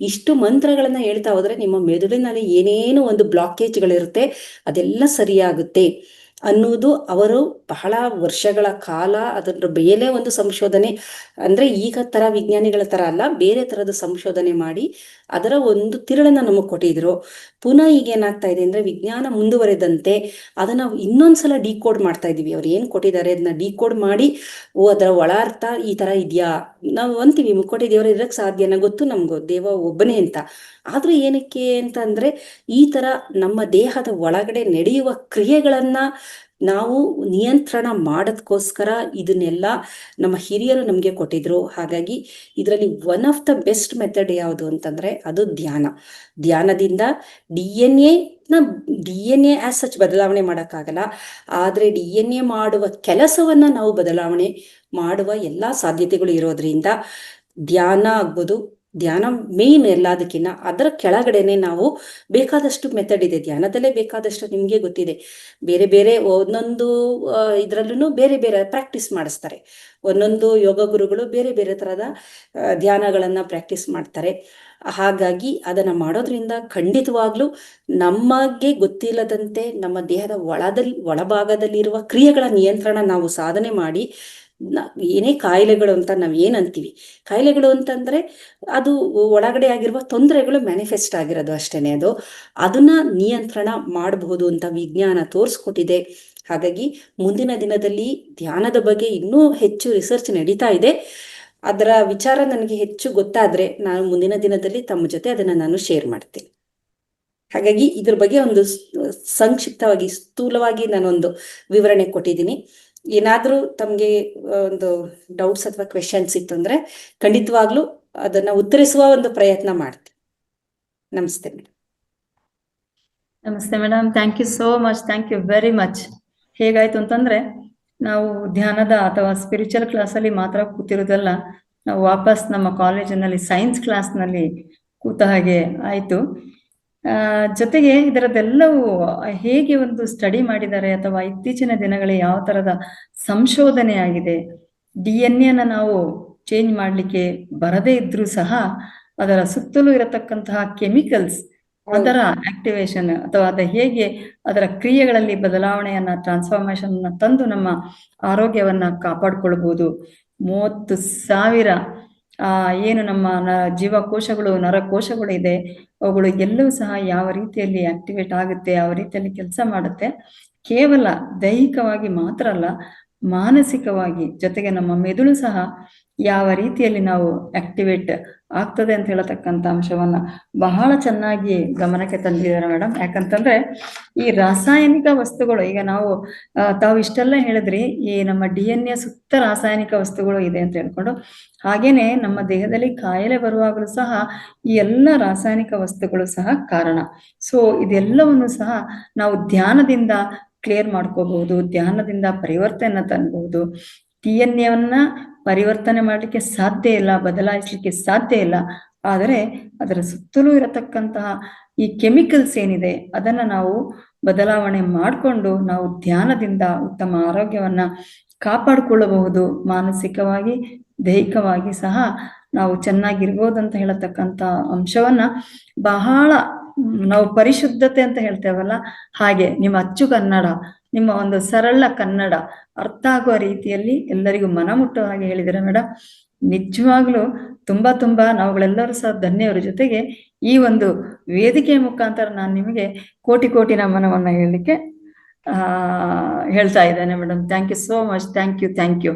ಇಷ್ಟು ಮಂತ್ರಗಳನ್ನ ಹೇಳ್ತಾ ಹೋದ್ರೆ ನಿಮ್ಮ ಮೆದುಳಿನಲ್ಲಿ ಏನೇನು ಒಂದು ಬ್ಲಾಕೇಜ್ಗಳಿರುತ್ತೆ ಅದೆಲ್ಲ ಸರಿಯಾಗುತ್ತೆ ಅನ್ನೋದು ಅವರು ಬಹಳ ವರ್ಷಗಳ ಕಾಲ ಅದರ ಮೇಲೆ ಒಂದು ಸಂಶೋಧನೆ, ಅಂದ್ರೆ ಈಗ ತರ ವಿಜ್ಞಾನಿಗಳ ತರ ಅಲ್ಲ, ಬೇರೆ ತರದ ಸಂಶೋಧನೆ ಮಾಡಿ ಅದರ ಒಂದು ತಿರುಳನ್ನ ನಮಗೆ ಕೊಟ್ಟಿದ್ರು. ಪುನಃ ಈಗ ಏನಾಗ್ತಾ ಇದೆ ಅಂದ್ರೆ, ವಿಜ್ಞಾನ ಮುಂದುವರೆದಂತೆ ಅದನ್ನ ಇನ್ನೊಂದ್ಸಲ ಡಿಕೋಡ್ ಮಾಡ್ತಾ ಇದೀವಿ. ಅವ್ರು ಏನ್ ಕೊಟ್ಟಿದ್ದಾರೆ ಅದನ್ನ ಡಿಕೋಡ್ ಮಾಡಿ, ಅದರ ಒಳ ಅರ್ಥ ಈ ತರ ಇದ್ಯಾ, ನಾವು ಅಂತೀವಿ ಮುಕ್ಕೋಟಿ ದೇವರು ಇರಕ್ ಸಾಧ್ಯನ, ಗೊತ್ತು ನಮ್ಗೂ ದೇವ ಒಬ್ಬನೇ ಅಂತ. ಆದ್ರೂ ಏನಕ್ಕೆ ಅಂತ ಅಂದ್ರೆ, ಈ ತರ ನಮ್ಮ ದೇಹದ ಒಳಗಡೆ ನಡೆಯುವ ಕ್ರಿಯೆಗಳನ್ನ ನಾವು ನಿಯಂತ್ರಣ ಮಾಡೋದಕ್ಕೋಸ್ಕರ ಇದನ್ನೆಲ್ಲ ನಮ್ಮ ಹಿರಿಯರು ನಮಗೆ ಕೊಟ್ಟಿದ್ರು. ಹಾಗಾಗಿ ಇದರಲ್ಲಿ one of the best method ಯಾವುದು ಅಂತಂದ್ರೆ ಅದು ಧ್ಯಾನ. ಧ್ಯಾನದಿಂದ DNA ಆಸ್ ಸಚ್ ಬದಲಾವಣೆ ಮಾಡೋಕ್ಕಾಗಲ್ಲ, ಆದ್ರೆ DNA ಮಾಡುವ ಕೆಲಸವನ್ನ ನಾವು ಬದಲಾವಣೆ ಮಾಡುವ ಎಲ್ಲಾ ಸಾಧ್ಯತೆಗಳು ಇರೋದ್ರಿಂದ ಧ್ಯಾನ ಆಗ್ಬೋದು. ಧ್ಯಾನ ಮೇನ್ ಎಲ್ಲದಕ್ಕಿಂತ, ಅದರ ಕೆಳಗಡೆನೆ ನಾವು ಬೇಕಾದಷ್ಟು ಮೆಥಡ್ ಇದೆ ಧ್ಯಾನದಲ್ಲೇ, ಬೇಕಾದಷ್ಟು ನಿಮ್ಗೆ ಗೊತ್ತಿದೆ. ಬೇರೆ ಬೇರೆ ಒಂದೊಂದು ಇದ್ರಲ್ಲೂ ಬೇರೆ ಬೇರೆ ಪ್ರಾಕ್ಟೀಸ್ ಮಾಡಿಸ್ತಾರೆ. ಒಂದೊಂದು ಯೋಗ ಗುರುಗಳು ಬೇರೆ ಬೇರೆ ತರದ ಧ್ಯಾನಗಳನ್ನ ಪ್ರಾಕ್ಟೀಸ್ ಮಾಡ್ತಾರೆ. ಹಾಗಾಗಿ ಅದನ್ನ ಮಾಡೋದ್ರಿಂದ ಖಂಡಿತವಾಗ್ಲೂ ನಮಗೆ ಗೊತ್ತಿಲ್ಲದಂತೆ ನಮ್ಮ ದೇಹದ ಒಳಭಾಗದಲ್ಲಿರುವ ಕ್ರಿಯೆಗಳ ನಿಯಂತ್ರಣ ನಾವು ಸಾಧನೆ ಮಾಡಿ, ಏನೇ ಕಾಯಿಲೆಗಳು ಅಂತ ನಾವ್ ಏನಂತೀವಿ, ಕಾಯಿಲೆಗಳು ಅಂತಂದ್ರೆ ಅದು ಒಳಗಡೆ ಆಗಿರುವ ತೊಂದರೆಗಳು ಮ್ಯಾನಿಫೆಸ್ಟ್ ಆಗಿರೋದು ಅಷ್ಟೇನೆ. ಅದನ್ನ ನಿಯಂತ್ರಣ ಮಾಡಬಹುದು ಅಂತ ವಿಜ್ಞಾನ ತೋರಿಸ್ಕೊಟ್ಟಿದೆ. ಹಾಗಾಗಿ ಮುಂದಿನ ದಿನದಲ್ಲಿ ಧ್ಯಾನದ ಬಗ್ಗೆ ಇನ್ನೂ ಹೆಚ್ಚು ರಿಸರ್ಚ್ ನಡೀತಾ ಇದೆ. ಅದರ ವಿಚಾರ ನನಗೆ ಹೆಚ್ಚು ಗೊತ್ತಾದ್ರೆ ನಾನು ಮುಂದಿನ ದಿನದಲ್ಲಿ ತಮ್ಮ ಜೊತೆ ಅದನ್ನ ನಾನು ಶೇರ್ ಮಾಡ್ತೀನಿ. ಹಾಗಾಗಿ ಇದ್ರ ಬಗ್ಗೆ ಒಂದು ಸಂಕ್ಷಿಪ್ತವಾಗಿ, ಸ್ಥೂಲವಾಗಿ ನಾನೊಂದು ವಿವರಣೆ ಕೊಟ್ಟಿದ್ದೀನಿ. ಏನಾದ್ರೂ ತಮ್ಗೆ ಒಂದು ಡೌಟ್ಸ್ ಅಥವಾ ಕ್ವೆಶನ್ಸ್ ಇತ್ತು ಅಂದ್ರೆ ಖಂಡಿತವಾಗ್ಲೂ ಅದನ್ನ ಉತ್ತರಿಸುವ ಒಂದು ಪ್ರಯತ್ನ ಮಾಡ್ತೀನಿ. ನಮಸ್ತೆ ಮೇಡಮ್. ನಮಸ್ತೆ madam, thank you so much, thank you very much. ಹೇಗಾಯ್ತು ಅಂತಂದ್ರೆ, ನಾವು ಧ್ಯಾನದ ಅಥವಾ ಸ್ಪಿರಿಚುವಲ್ ಕ್ಲಾಸಲ್ಲಿ ಮಾತ್ರ ಕೂತಿರೋದಲ್ಲ, ನಾವು ವಾಪಸ್ ನಮ್ಮ ಕಾಲೇಜಿನಲ್ಲಿ ಸೈನ್ಸ್ ಕ್ಲಾಸ್ನಲ್ಲಿ ಕೂತ ಹಾಗೆ ಆಯಿತು. ಜೊತೆಗೆ ಇದರದ್ದೆಲ್ಲವೂ ಹೇಗೆ ಒಂದು ಸ್ಟಡಿ ಮಾಡಿದ್ದಾರೆ ಅಥವಾ ಇತ್ತೀಚಿನ ದಿನಗಳಲ್ಲಿ ಯಾವ ಥರದ ಸಂಶೋಧನೆ ಆಗಿದೆ, DNA ನಾವು ಚೇಂಜ್ ಮಾಡಲಿಕ್ಕೆ ಬರದೇ ಇದ್ರೂ ಸಹ ಅದರ ಸುತ್ತಲೂ ಇರತಕ್ಕಂತಹ ಕೆಮಿಕಲ್ಸ್, ಅದರ ಆಕ್ಟಿವೇಶನ್ ಅಥವಾ ಅದ ಹೇಗೆ ಅದರ ಕ್ರಿಯೆಗಳಲ್ಲಿ ಬದಲಾವಣೆಯನ್ನ ಟ್ರಾನ್ಸ್ಫಾರ್ಮೇಶನ್ ತಂದು ನಮ್ಮ ಆರೋಗ್ಯವನ್ನ ಕಾಪಾಡ್ಕೊಳ್ಬಹುದು. 30,000 ಏನು ನಮ್ಮ ಜೀವಕೋಶಗಳು, ನರಕೋಶಗಳು ಇದೆ, ಅವುಗಳು ಎಲ್ಲವೂ ಸಹ ಯಾವ ರೀತಿಯಲ್ಲಿ ಆಕ್ಟಿವೇಟ್ ಆಗುತ್ತೆ, ಯಾವ ರೀತಿಯಲ್ಲಿ ಕೆಲಸ ಮಾಡುತ್ತೆ, ಕೇವಲ ದೈಹಿಕವಾಗಿ ಮಾತ್ರ ಅಲ್ಲ, ಮಾನಸಿಕವಾಗಿ, ಜೊತೆಗೆ ನಮ್ಮ ಮೆದುಳು ಸಹ ಯಾವ ರೀತಿಯಲ್ಲಿ ನಾವು ಆಕ್ಟಿವೇಟ್ ಆಗ್ತದೆ ಅಂತ ಹೇಳತಕ್ಕಂಥ ಅಂಶವನ್ನ ಬಹಳ ಚೆನ್ನಾಗಿ ಗಮನಕ್ಕೆ ತಂದಿದ್ದಾರೆ ಮೇಡಮ್. ಯಾಕಂತಂದ್ರೆ ಈ ರಾಸಾಯನಿಕ ವಸ್ತುಗಳು, ಈಗ ನಾವು ತಾವು ಇಷ್ಟೆಲ್ಲ ಹೇಳಿದ್ರಿ, ಈ ನಮ್ಮ DNA ಸುತ್ತ ರಾಸಾಯನಿಕ ವಸ್ತುಗಳು ಇದೆ ಅಂತ ಹೇಳ್ಕೊಂಡು, ಹಾಗೇನೆ ನಮ್ಮ ದೇಹದಲ್ಲಿ ಕಾಯಿಲೆ ಬರುವಾಗಲೂ ಸಹ ಈ ಎಲ್ಲ ರಾಸಾಯನಿಕ ವಸ್ತುಗಳು ಸಹ ಕಾರಣ. ಸೊ ಇದೆಲ್ಲವನ್ನು ಸಹ ನಾವು ಧ್ಯಾನದಿಂದ ಕ್ಲಿಯರ್ ಮಾಡ್ಕೋಬಹುದು, ಧ್ಯಾನದಿಂದ ಪರಿವರ್ತನೆ ತರಬಹುದು. DNA ಪರಿವರ್ತನೆ ಮಾಡಲಿಕ್ಕೆ ಸಾಧ್ಯ ಇಲ್ಲ, ಬದಲಾಯಿಸಲಿಕ್ಕೆ ಸಾಧ್ಯ ಇಲ್ಲ. ಆದರೆ ಅದರ ಸುತ್ತಲೂ ಇರತಕ್ಕಂತಹ ಈ ಕೆಮಿಕಲ್ಸ್ ಏನಿದೆ ಅದನ್ನ ನಾವು ಬದಲಾವಣೆ ಮಾಡಿಕೊಂಡು ನಾವು ಧ್ಯಾನದಿಂದ ಉತ್ತಮ ಆರೋಗ್ಯವನ್ನ ಕಾಪಾಡಿಕೊಳ್ಳಬಹುದು. ಮಾನಸಿಕವಾಗಿ, ದೈಹಿಕವಾಗಿ ಸಹ ನಾವು ಚೆನ್ನಾಗಿರ್ಬೋದು ಅಂತ ಹೇಳತಕ್ಕಂಥ ಅಂಶವನ್ನ ಬಹಳ ನಾವು ಪರಿಶುದ್ಧತೆ ಅಂತ ಹೇಳ್ತೇವಲ್ಲ, ಹಾಗೆ ನಿಮ್ಮ ಅಚ್ಚು ಕನ್ನಡ, ನಿಮ್ಮ ಒಂದು ಸರಳ ಕನ್ನಡ ಅರ್ಥ ಆಗುವ ರೀತಿಯಲ್ಲಿ ಎಲ್ಲರಿಗೂ ಮನಮುಟ್ಟುವ ಹಾಗೆ ಹೇಳಿದರೆ ಮೇಡಮ್. ನಿಜವಾಗ್ಲೂ ತುಂಬಾ ನಾವುಗಳೆಲ್ಲರೂ ಸಹ ಧನ್ಯರು. ಜೊತೆಗೆ ಈ ಒಂದು ವೇದಿಕೆಯ ಮುಖಾಂತರ ನಾನು ನಿಮಗೆ ಕೋಟಿ ನಮನವನ್ನ ಹೇಳಲಿಕ್ಕೆ ಹೇಳ್ತಾ ಇದ್ದೇನೆ madam. Thank you so much. Thank you.